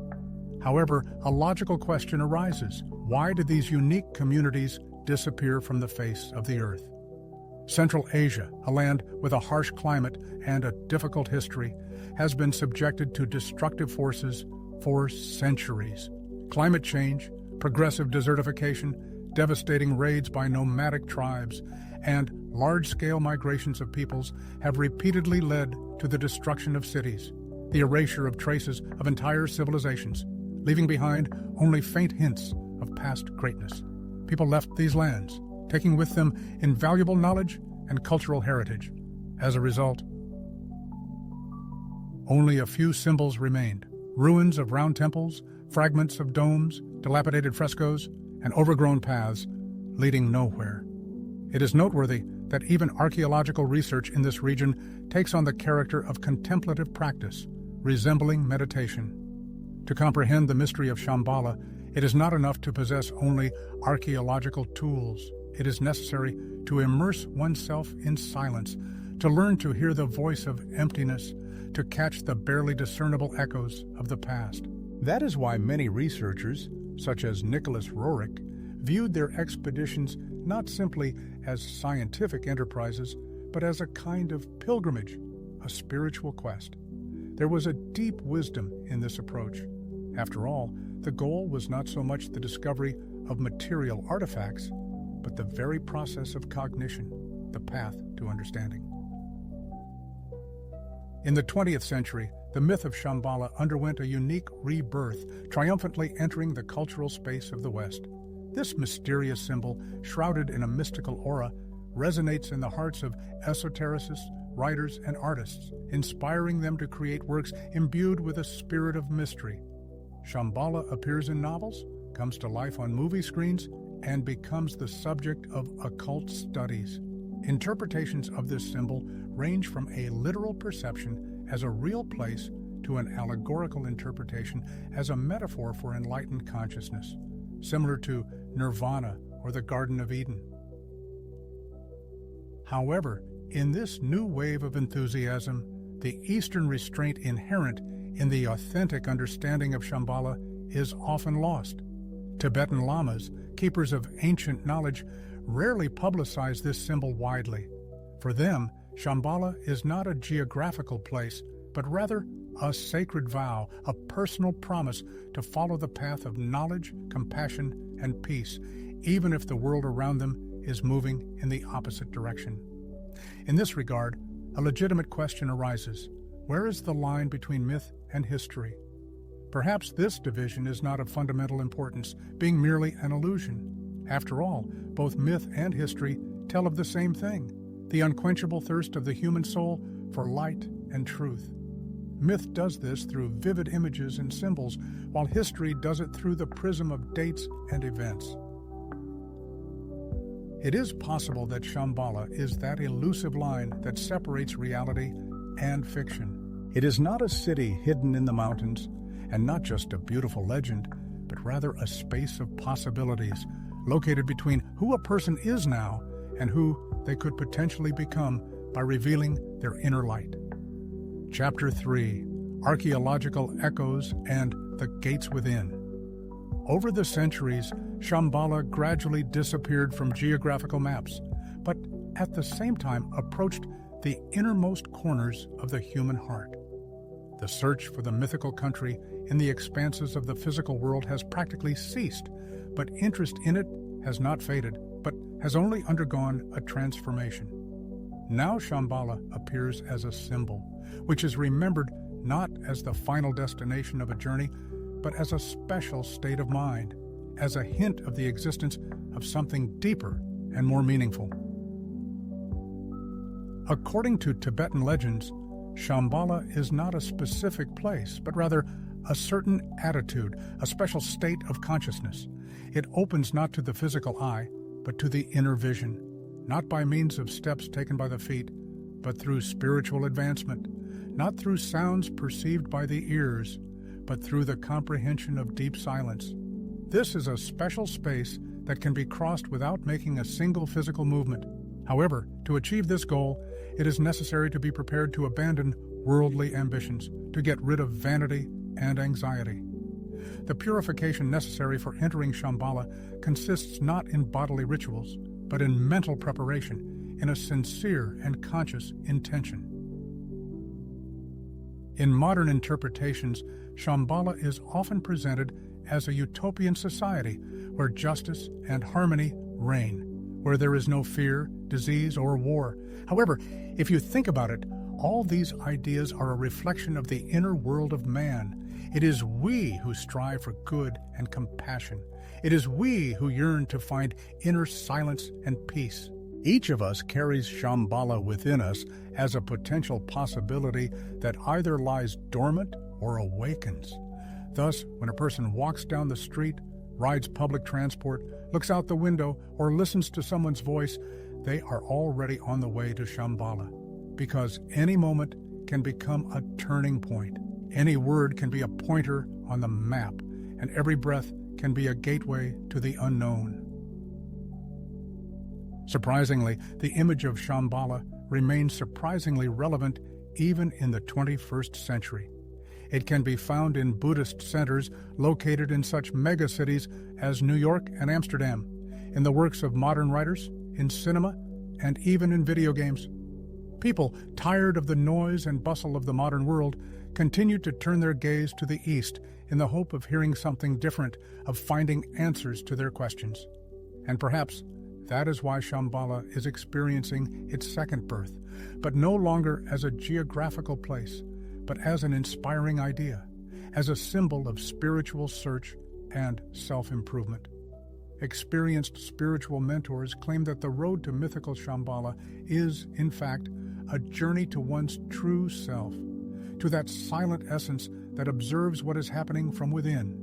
Speaker 1: However, a logical question arises: why did these unique communities disappear from the face of the earth? Central Asia, a land with a harsh climate and a difficult history, has been subjected to destructive forces for centuries. Climate change, progressive desertification, devastating raids by nomadic tribes, and large-scale migrations of peoples have repeatedly led to the destruction of cities, the erasure of traces of entire civilizations, leaving behind only faint hints of past greatness. People left these lands, taking with them invaluable knowledge and cultural heritage. As a result, only a few symbols remained: ruins of round temples, fragments of domes, dilapidated frescoes, and overgrown paths leading nowhere. It is noteworthy that even archaeological research in this region takes on the character of contemplative practice, resembling meditation. To comprehend the mystery of Shambhala, it is not enough to possess only archaeological tools. It is necessary to immerse oneself in silence, to learn to hear the voice of emptiness, to catch the barely discernible echoes of the past. That is why many researchers, such as Nicholas Roerich, viewed their expeditions not simply as scientific enterprises, but as a kind of pilgrimage, a spiritual quest. There was a deep wisdom in this approach. After all, the goal was not so much the discovery of material artifacts, but the very process of cognition, the path to understanding. In the 20th century, the myth of Shambhala underwent a unique rebirth, triumphantly entering the cultural space of the West. This mysterious symbol, shrouded in a mystical aura, resonates in the hearts of esotericists, writers, and artists, inspiring them to create works imbued with a spirit of mystery. Shambhala appears in novels, comes to life on movie screens, and becomes the subject of occult studies. Interpretations of this symbol range from a literal perception as a real place to an allegorical interpretation as a metaphor for enlightened consciousness, similar to nirvana or the Garden of Eden. However, in this new wave of enthusiasm, the Eastern restraint inherent in the authentic understanding of Shambhala is often lost. Tibetan lamas, keepers of ancient knowledge, rarely publicize this symbol widely. For them, Shambhala is not a geographical place, but rather a sacred vow, a personal promise to follow the path of knowledge, compassion, and peace, even if the world around them is moving in the opposite direction. In this regard, a legitimate question arises: where is the line between myth and history? Perhaps this division is not of fundamental importance, being merely an illusion. After all, both myth and history tell of the same thing: the unquenchable thirst of the human soul for light and truth. Myth does this through vivid images and symbols, while history does it through the prism of dates and events. It is possible that Shambhala is that elusive line that separates reality and fiction. It is not a city hidden in the mountains, and not just a beautiful legend, but rather a space of possibilities, located between who a person is now and who they could potentially become by revealing their inner light. Chapter 3: Archaeological Echoes and the Gates Within. Over the centuries, Shambhala gradually disappeared from geographical maps, but at the same time approached the innermost corners of the human heart. The search for the mythical country in the expanses of the physical world has practically ceased, but interest in it has not faded, but has only undergone a transformation. Now Shambhala appears as a symbol, which is remembered not as the final destination of a journey, but as a special state of mind, as a hint of the existence of something deeper and more meaningful. According to Tibetan legends, Shambhala is not a specific place, but rather a certain attitude, a special state of consciousness. It opens not to the physical eye, but to the inner vision, not by means of steps taken by the feet, but through spiritual advancement, not through sounds perceived by the ears, but through the comprehension of deep silence. This is a special space that can be crossed without making a single physical movement. However, to achieve this goal, it is necessary to be prepared to abandon worldly ambitions, to get rid of vanity and anxiety. The purification necessary for entering Shambhala consists not in bodily rituals, but in mental preparation, in a sincere and conscious intention. In modern interpretations, Shambhala is often presented as a utopian society where justice and harmony reign, where there is no fear, disease, or war. However, if you think about it, all these ideas are a reflection of the inner world of man. It is we who strive for good and compassion. It is we who yearn to find inner silence and peace. Each of us carries Shambhala within us as a potential possibility that either lies dormant or awakens. Thus, when a person walks down the street, rides public transport, looks out the window, or listens to someone's voice, they are already on the way to Shambhala, because any moment can become a turning point. Any word can be a pointer on the map, and every breath can be a gateway to the unknown. Surprisingly, the image of Shambhala remains surprisingly relevant even in the 21st century. It can be found in Buddhist centers located in such megacities as New York and Amsterdam, in the works of modern writers, in cinema, and even in video games. People, tired of the noise and bustle of the modern world, continue to turn their gaze to the East in the hope of hearing something different, of finding answers to their questions. And perhaps that is why Shambhala is experiencing its second birth, but no longer as a geographical place, but as an inspiring idea, as a symbol of spiritual search and self-improvement. Experienced spiritual mentors claim that the road to mythical Shambhala is, in fact, a journey to one's true self, to that silent essence that observes what is happening from within.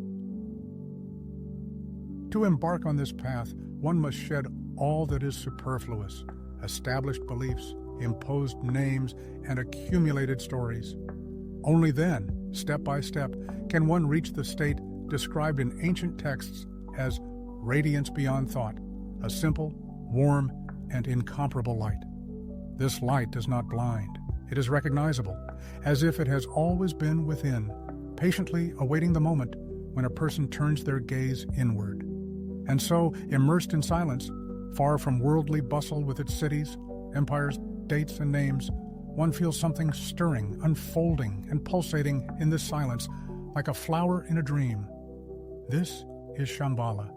Speaker 1: To embark on this path, one must shed all that is superfluous, established beliefs, imposed names, and accumulated stories. Only then, step by step, can one reach the state described in ancient texts as radiance beyond thought, a simple, warm, and incomparable light. This light does not blind. It is recognizable, as if it has always been within, patiently awaiting the moment when a person turns their gaze inward. And so, immersed in silence, far from worldly bustle with its cities, empires, dates, and names, one feels something stirring, unfolding, and pulsating in this silence, like a flower in a dream. This is Shambhala,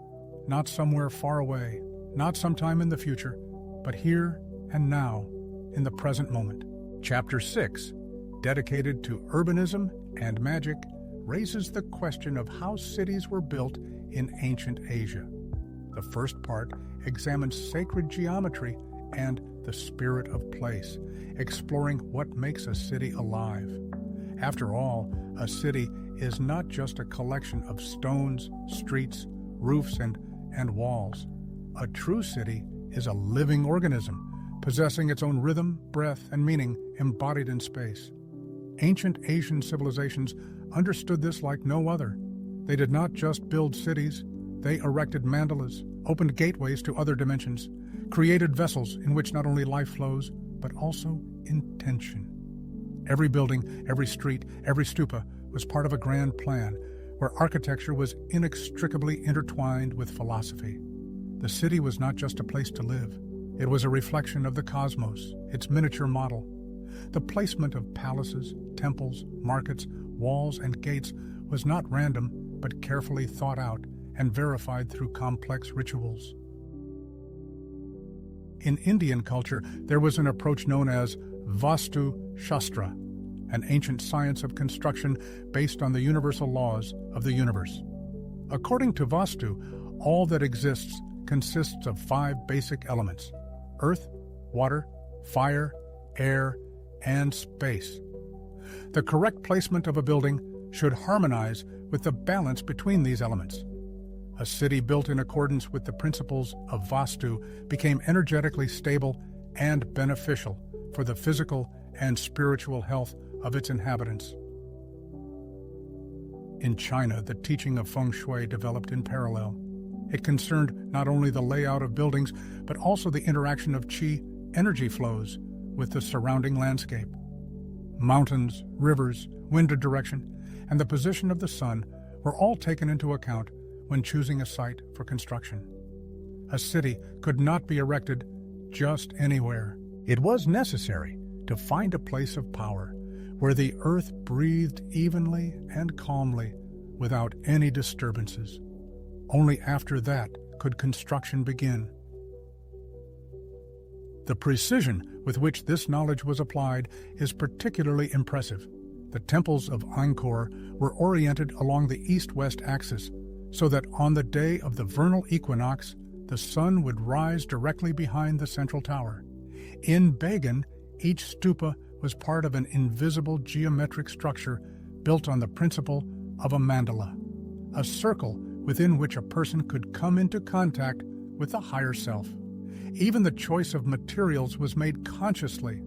Speaker 1: not somewhere far away, not sometime in the future, but here and now, in the present moment. Chapter 6, dedicated to urbanism and magic, raises the question of how cities were built in ancient Asia. The first part examines sacred geometry and the spirit of place, exploring what makes a city alive. After all, a city is not just a collection of stones, streets, roofs, and walls. A true city is a living organism, possessing its own rhythm, breath, and meaning embodied in space. Ancient Asian civilizations understood this like no other. They did not just build cities, they erected mandalas, opened gateways to other dimensions, created vessels in which not only life flows, but also intention. Every building, every street, every stupa was part of a grand plan, where architecture was inextricably intertwined with philosophy. The city was not just a place to live. It was a reflection of the cosmos, its miniature model. The placement of palaces, temples, markets, walls, and gates was not random, but carefully thought out and verified through complex rituals. In Indian culture, there was an approach known as Vastu Shastra, an ancient science of construction based on the universal laws of the universe. According to Vastu, all that exists consists of 5 basic elements: earth, water, fire, air, and space. The correct placement of a building should harmonize with the balance between these elements. A city built in accordance with the principles of Vastu became energetically stable and beneficial for the physical and spiritual health of its inhabitants. In China, the teaching of feng shui developed in parallel. It concerned not only the layout of buildings, but also the interaction of qi energy flows with the surrounding landscape. Mountains, rivers, wind direction, and the position of the sun were all taken into account when choosing a site for construction. A city could not be erected just anywhere. It was necessary to find a place of power where the earth breathed evenly and calmly without any disturbances. Only after that could construction begin. The precision with which this knowledge was applied is particularly impressive. The temples of Angkor were oriented along the east-west axis, so that on the day of the vernal equinox, the sun would rise directly behind the central tower. In Bagan, each stupa was part of an invisible geometric structure built on the principle of a mandala, a circle within which a person could come into contact with the higher self. Even the choice of materials was made consciously.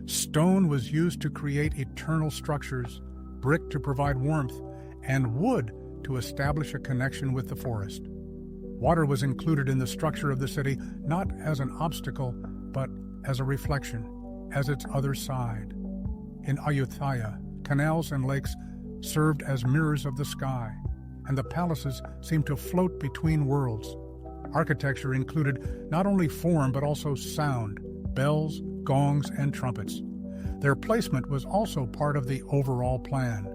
Speaker 1: Stone was used to create eternal structures, brick to provide warmth, and wood to establish a connection with the forest. Water was included in the structure of the city not as an obstacle, but as a reflection, as its other side. In Ayutthaya, canals and lakes served as mirrors of the sky, and the palaces seemed to float between worlds. Architecture included not only form but also sound, bells, gongs, and trumpets. Their placement was also part of the overall plan.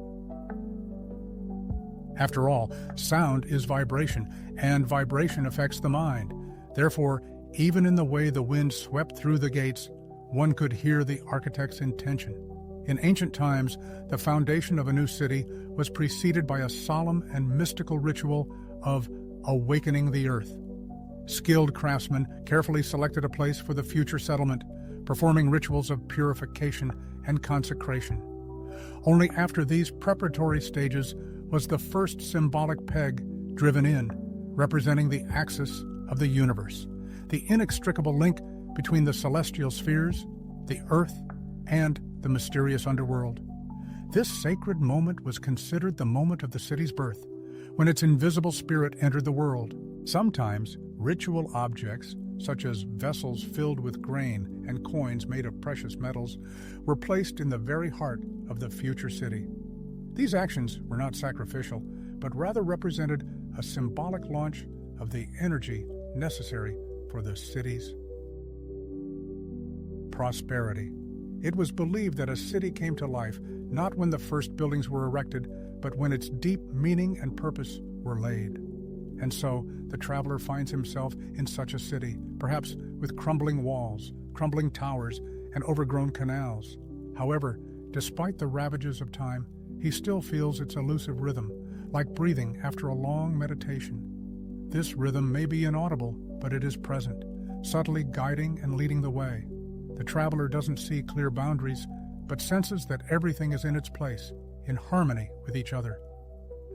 Speaker 1: After all, sound is vibration, and vibration affects the mind. Therefore, even in the way the wind swept through the gates, one could hear the architect's intention. In ancient times, the foundation of a new city was preceded by a solemn and mystical ritual of awakening the earth. Skilled craftsmen carefully selected a place for the future settlement, performing rituals of purification and consecration. Only after these preparatory stages was the first symbolic peg driven in, representing the axis of the universe, the inextricable link between the celestial spheres, the earth, and the mysterious underworld. This sacred moment was considered the moment of the city's birth, when its invisible spirit entered the world. Sometimes, ritual objects, such as vessels filled with grain and coins made of precious metals, were placed in the very heart of the future city. These actions were not sacrificial, but rather represented a symbolic launch of the energy necessary for the city's prosperity. It was believed that a city came to life not when the first buildings were erected, but when its deep meaning and purpose were laid. And so the traveler finds himself in such a city, perhaps with crumbling walls, crumbling towers, and overgrown canals. However, despite the ravages of time, he still feels its elusive rhythm, like breathing after a long meditation. This rhythm may be inaudible, but it is present, subtly guiding and leading the way. The traveler doesn't see clear boundaries, but senses that everything is in its place, in harmony with each other.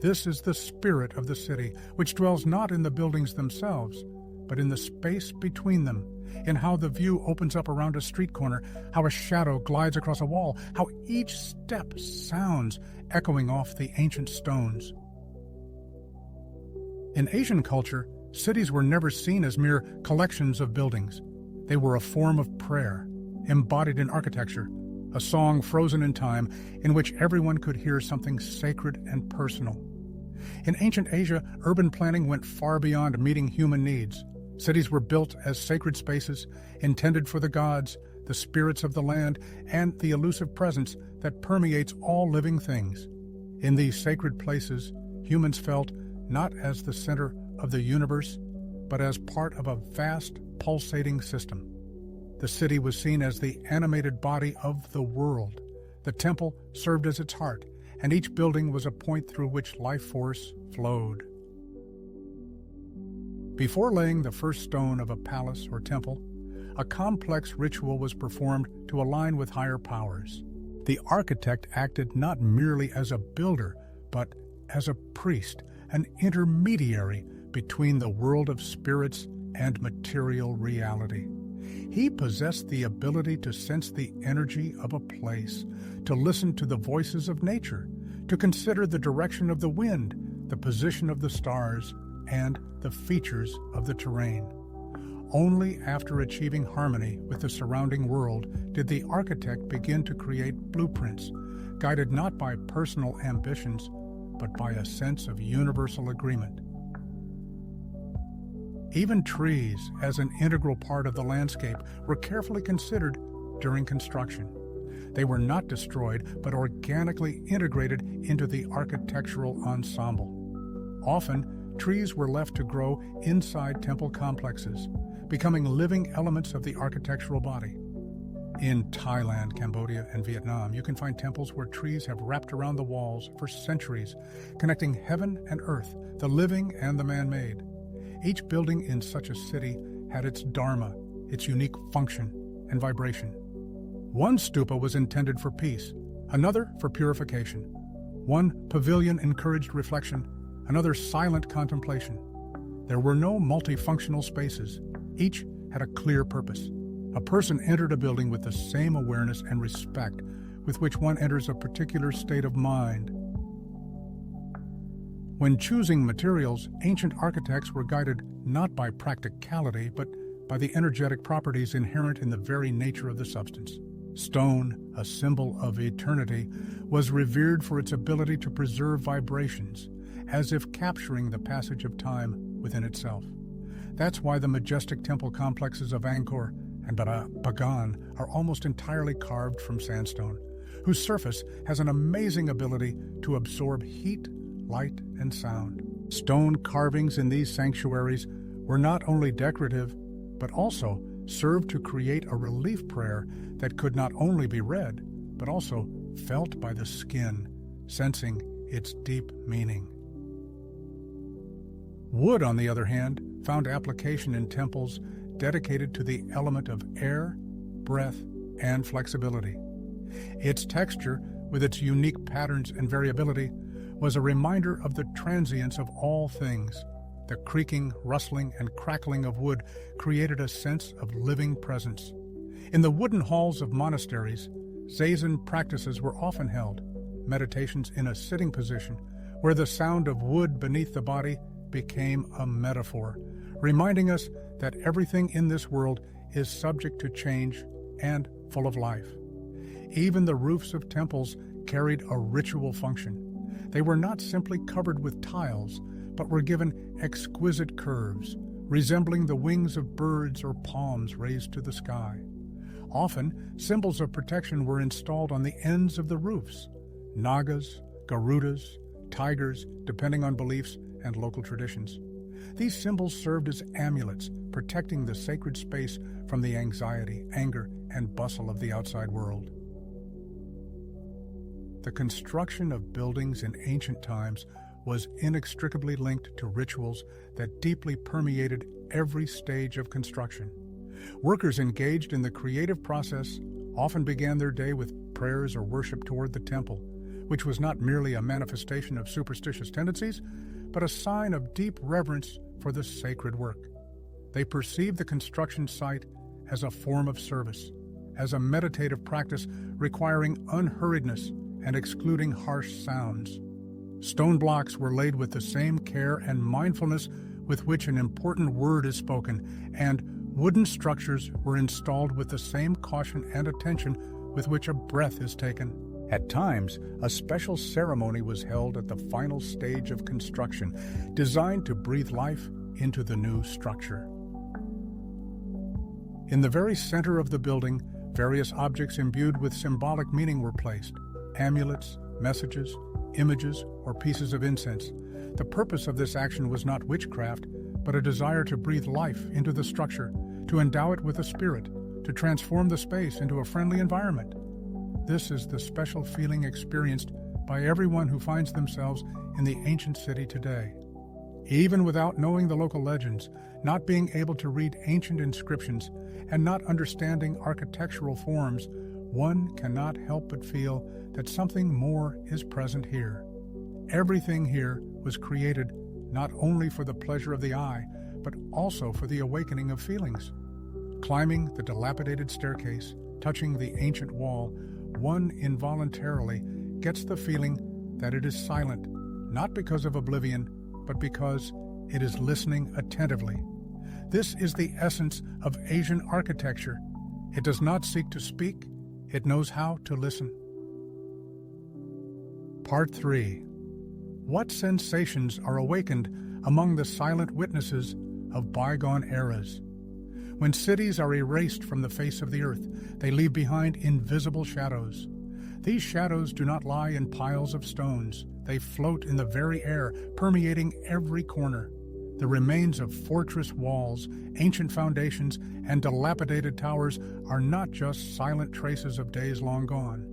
Speaker 1: This is the spirit of the city, which dwells not in the buildings themselves, but in the space between them, in how the view opens up around a street corner, how a shadow glides across a wall, how each step sounds, echoing off the ancient stones. In Asian culture, cities were never seen as mere collections of buildings. They were a form of prayer, embodied in architecture, a song frozen in time in which everyone could hear something sacred and personal. In ancient Asia, urban planning went far beyond meeting human needs. Cities were built as sacred spaces, intended for the gods, the spirits of the land, and the elusive presence that permeates all living things. In these sacred places, humans felt not as the center of the universe, but as part of a vast, pulsating system. The city was seen as the animated body of the world. The temple served as its heart, and each building was a point through which life force flowed. Before laying the first stone of a palace or temple, a complex ritual was performed to align with higher powers. The architect acted not merely as a builder, but as a priest, an intermediary between the world of spirits and material reality. He possessed the ability to sense the energy of a place, to listen to the voices of nature, to consider the direction of the wind, the position of the stars, and the features of the terrain. Only after achieving harmony with the surrounding world did the architect begin to create blueprints, guided not by personal ambitions, but by a sense of universal agreement. Even trees, as an integral part of the landscape, were carefully considered during construction. They were not destroyed, but organically integrated into the architectural ensemble. Often, trees were left to grow inside temple complexes, becoming living elements of the architectural body. In Thailand, Cambodia, and Vietnam, you can find temples where trees have wrapped around the walls for centuries, connecting heaven and earth, the living and the man-made. Each building in such a city had its dharma, its unique function and vibration. One stupa was intended for peace, another for purification. One pavilion encouraged reflection, another silent contemplation. There were no multifunctional spaces. Each had a clear purpose. A person entered a building with the same awareness and respect with which one enters a particular state of mind. When choosing materials, ancient architects were guided not by practicality, but by the energetic properties inherent in the very nature of the substance. Stone, a symbol of eternity, was revered for its ability to preserve vibrations, as if capturing the passage of time within itself. That's why the majestic temple complexes of Angkor and Bagan are almost entirely carved from sandstone, whose surface has an amazing ability to absorb heat, light, and sound. Stone carvings in these sanctuaries were not only decorative, but also served to create a relief prayer that could not only be read, but also felt by the skin, sensing its deep meaning. Wood, on the other hand, found application in temples dedicated to the element of air, breath, and flexibility. Its texture, with its unique patterns and variability, was a reminder of the transience of all things, The creaking, rustling, and crackling of wood created a sense of living presence. In the wooden halls of monasteries, zazen practices were often held, meditations in a sitting position, where the sound of wood beneath the body became a metaphor, reminding us that everything in this world is subject to change and full of life. Even the roofs of temples carried a ritual function. They were not simply covered with tiles, but were given exquisite curves, resembling the wings of birds or palms raised to the sky. Often, symbols of protection were installed on the ends of the roofs: nagas, garudas, tigers, depending on beliefs and local traditions. These symbols served as amulets, protecting the sacred space from the anxiety, anger, and bustle of the outside world. The construction of buildings in ancient times was inextricably linked to rituals that deeply permeated every stage of construction. Workers engaged in the creative process often began their day with prayers or worship toward the temple, which was not merely a manifestation of superstitious tendencies, but a sign of deep reverence for the sacred work. They perceived the construction site as a form of service, as a meditative practice requiring unhurriedness and excluding harsh sounds. Stone blocks were laid with the same care and mindfulness with which an important word is spoken, and wooden structures were installed with the same caution and attention with which a breath is taken. At times, a special ceremony was held at the final stage of construction, designed to breathe life into the new structure. In the very center of the building, various objects imbued with symbolic meaning were placed: amulets, messages, images, or pieces of incense. The purpose of this action was not witchcraft, but a desire to breathe life into the structure, to endow it with a spirit, to transform the space into a friendly environment. This is the special feeling experienced by everyone who finds themselves in the ancient city today. Even without knowing the local legends, not being able to read ancient inscriptions, and not understanding architectural forms, one cannot help but feel that something more is present here. Everything here was created not only for the pleasure of the eye, but also for the awakening of feelings. Climbing the dilapidated staircase, touching the ancient wall, one involuntarily gets the feeling that it is silent, not because of oblivion, but because it is listening attentively. This is the essence of Asian architecture. It does not seek to speak, it knows how to listen. Part 3. What sensations are awakened among the silent witnesses of bygone eras? When cities are erased from the face of the earth, they leave behind invisible shadows. These shadows do not lie in piles of stones. They float in the very air, permeating every corner. The remains of fortress walls, ancient foundations, and dilapidated towers are not just silent traces of days long gone.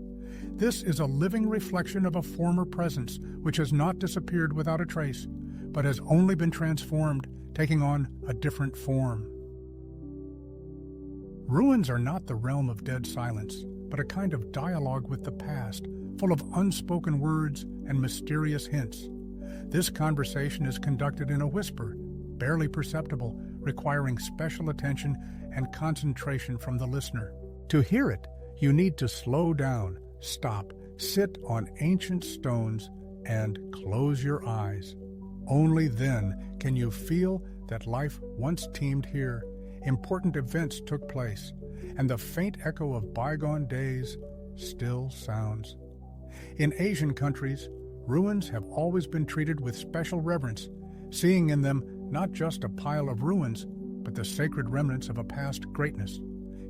Speaker 1: This is a living reflection of a former presence which has not disappeared without a trace, but has only been transformed, taking on a different form. Ruins are not the realm of dead silence, but a kind of dialogue with the past, full of unspoken words and mysterious hints. This conversation is conducted in a whisper, barely perceptible, requiring special attention and concentration from the listener. To hear it, you need to slow down, stop, sit on ancient stones, and close your eyes. Only then can you feel that life once teemed here, important events took place, and the faint echo of bygone days still sounds. In Asian countries, ruins have always been treated with special reverence, seeing in them not just a pile of ruins, but the sacred remnants of a past greatness.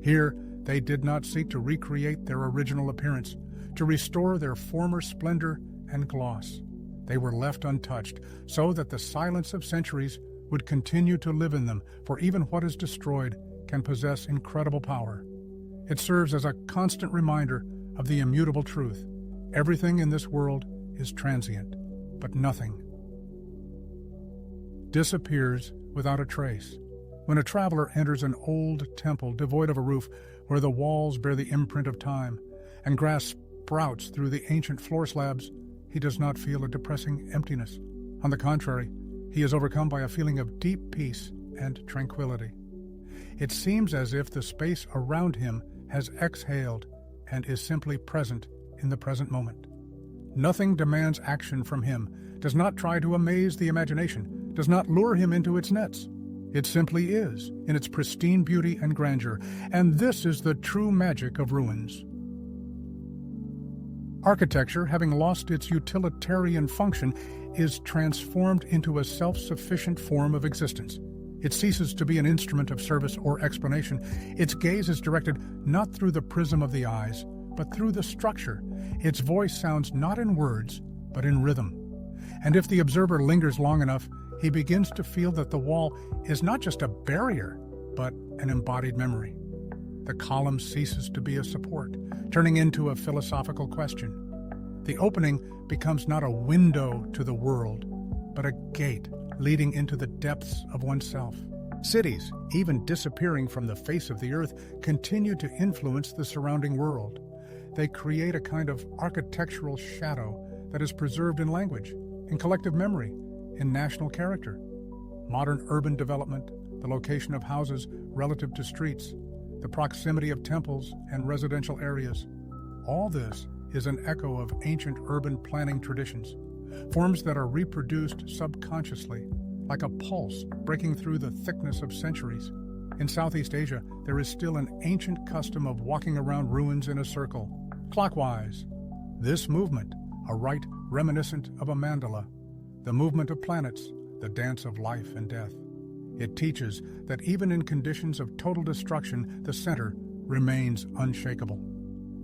Speaker 1: Here, they did not seek to recreate their original appearance, to restore their former splendor and gloss. They were left untouched, so that the silence of centuries would continue to live in them, for even what is destroyed can possess incredible power. It serves as a constant reminder of the immutable truth. Everything in this world is transient, but nothing disappears without a trace. When a traveler enters an old temple devoid of a roof, where the walls bear the imprint of time, and grass sprouts through the ancient floor slabs, he does not feel a depressing emptiness. On the contrary, he is overcome by a feeling of deep peace and tranquility. It seems as if the space around him has exhaled and is simply present in the present moment. Nothing demands action from him, does not try to amaze the imagination, does not lure him into its nets. It simply is, in its pristine beauty and grandeur, and this is the true magic of ruins. Architecture, having lost its utilitarian function, is transformed into a self-sufficient form of existence. It ceases to be an instrument of service or explanation. Its gaze is directed not through the prism of the eyes, but through the structure. Its voice sounds not in words, but in rhythm. And if the observer lingers long enough, he begins to feel that the wall is not just a barrier, but an embodied memory. The column ceases to be a support, turning into a philosophical question. The opening becomes not a window to the world, but a gate leading into the depths of oneself. Cities, even disappearing from the face of the earth, continue to influence the surrounding world. They create a kind of architectural shadow that is preserved in language, in collective memory, in national character. Modern urban development, the location of houses relative to streets, the proximity of temples and residential areas, all this is an echo of ancient urban planning traditions, forms that are reproduced subconsciously, like a pulse breaking through the thickness of centuries. In Southeast Asia, there is still an ancient custom of walking around ruins in a circle, clockwise. This movement, a rite reminiscent of a mandala, the movement of planets, the dance of life and death. It teaches that even in conditions of total destruction, the center remains unshakable.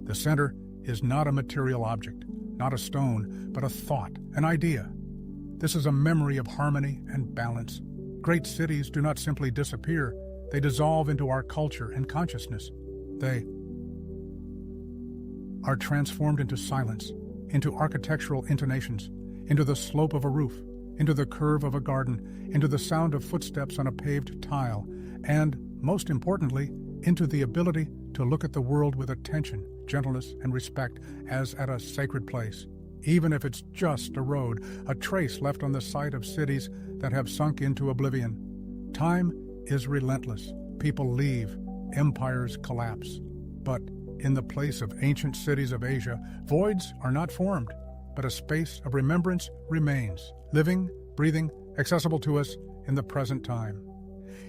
Speaker 1: The center is not a material object, not a stone, but a thought, an idea. This is a memory of harmony and balance. Great cities do not simply disappear, they dissolve into our culture and consciousness. They are transformed into silence, into architectural intonations, into the slope of a roof, into the curve of a garden, into the sound of footsteps on a paved tile, and, most importantly, into the ability to look at the world with attention, gentleness, and respect as at a sacred place, even if it's just a road, a trace left on the site of cities that have sunk into oblivion. Time is relentless. People leave, empires collapse. But in the place of ancient cities of Asia, voids are not formed, but a space of remembrance remains, living, breathing, accessible to us in the present time.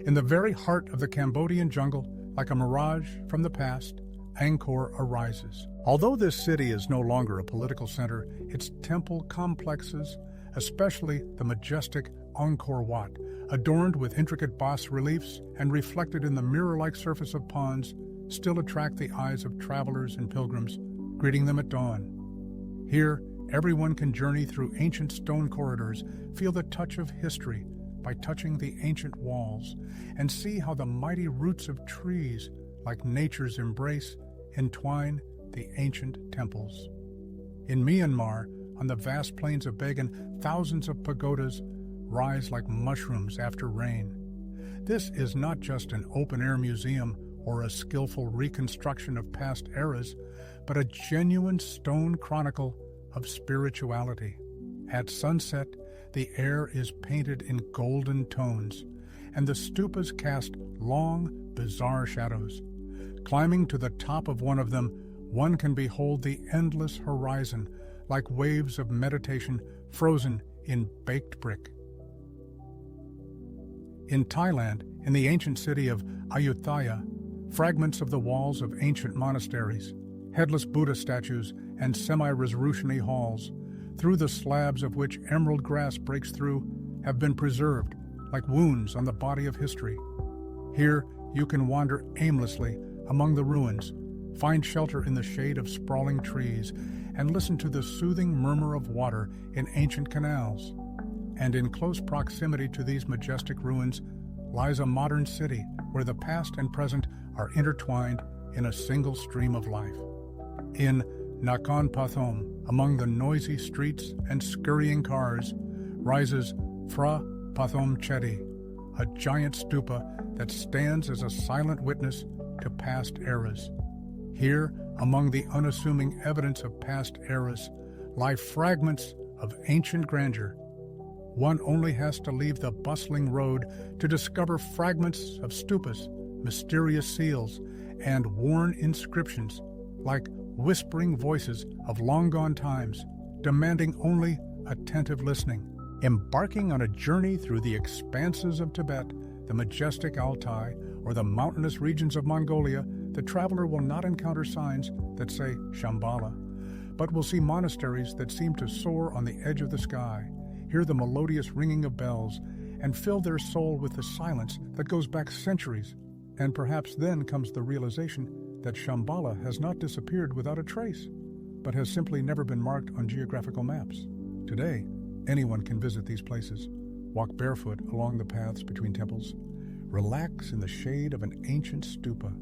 Speaker 1: In the very heart of the Cambodian jungle, like a mirage from the past, Angkor arises. Although this city is no longer a political center, its temple complexes, especially the majestic Angkor Wat, adorned with intricate bas-reliefs and reflected in the mirror-like surface of ponds, still attract the eyes of travelers and pilgrims, greeting them at dawn. Here, everyone can journey through ancient stone corridors, feel the touch of history by touching the ancient walls, and see how the mighty roots of trees, like nature's embrace, entwine the ancient temples. In Myanmar, on the vast plains of Bagan, thousands of pagodas rise like mushrooms after rain. This is not just an open-air museum or a skillful reconstruction of past eras, but a genuine stone chronicle of spirituality. At sunset, the air is painted in golden tones, and the stupas cast long, bizarre shadows. Climbing to the top of one of them, one can behold the endless horizon, like waves of meditation frozen in baked brick. In Thailand, in the ancient city of Ayutthaya, fragments of the walls of ancient monasteries, headless Buddha statues, and semi-Razrushni halls, through the slabs of which emerald grass breaks through, have been preserved, like wounds on the body of history. Here, you can wander aimlessly among the ruins, find shelter in the shade of sprawling trees, and listen to the soothing murmur of water in ancient canals. And in close proximity to these majestic ruins lies a modern city where the past and present are intertwined in a single stream of life. In Nakhon Pathom, among the noisy streets and scurrying cars, rises Phra Pathom Chedi, a giant stupa that stands as a silent witness to past eras. Here, among the unassuming evidence of past eras, lie fragments of ancient grandeur, One only has to leave the bustling road to discover fragments of stupas, mysterious seals, and worn inscriptions like whispering voices of long-gone times, demanding only attentive listening. Embarking on a journey through the expanses of Tibet, the majestic Altai, or the mountainous regions of Mongolia, the traveler will not encounter signs that say Shambhala, but will see monasteries that seem to soar on the edge of the sky, hear the melodious ringing of bells, and fill their soul with the silence that goes back centuries. And perhaps then comes the realization that Shambhala has not disappeared without a trace, but has simply never been marked on geographical maps. Today, anyone can visit these places, walk barefoot along the paths between temples, relax in the shade of an ancient stupa,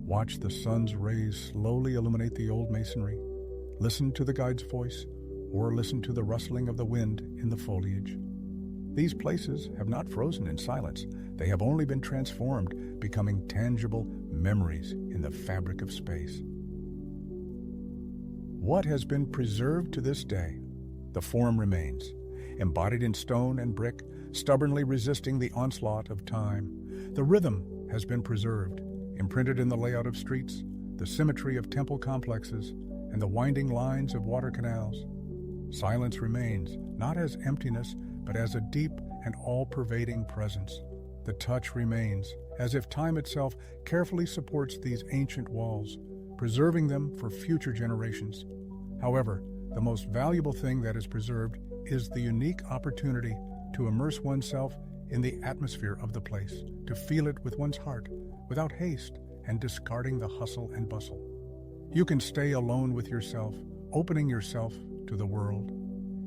Speaker 1: watch the sun's rays slowly illuminate the old masonry, listen to the guide's voice, or listen to the rustling of the wind in the foliage. These places have not frozen in silence. They have only been transformed, becoming tangible memories in the fabric of space. What has been preserved to this day? The form remains, embodied in stone and brick, stubbornly resisting the onslaught of time. The rhythm has been preserved, imprinted in the layout of streets, the symmetry of temple complexes, and the winding lines of water canals. Silence remains, not as emptiness, but as a deep and all-pervading presence. The touch remains, as if time itself carefully supports these ancient walls, preserving them for future generations. However, the most valuable thing that is preserved is the unique opportunity to immerse oneself in the atmosphere of the place, to feel it with one's heart, without haste and discarding the hustle and bustle. You can stay alone with yourself, opening yourself to the world.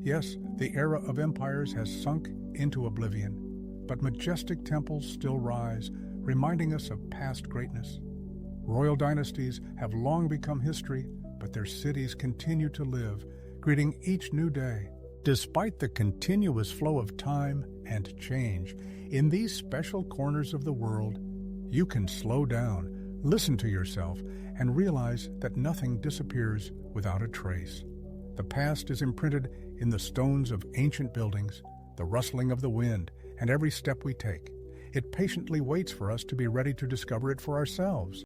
Speaker 1: Yes, the era of empires has sunk into oblivion, but majestic temples still rise, reminding us of past greatness. Royal dynasties have long become history, but their cities continue to live, greeting each new day. Despite the continuous flow of time and change, in these special corners of the world, you can slow down, listen to yourself, and realize that nothing disappears without a trace. The past is imprinted in the stones of ancient buildings, the rustling of the wind, and every step we take. It patiently waits for us to be ready to discover it for ourselves.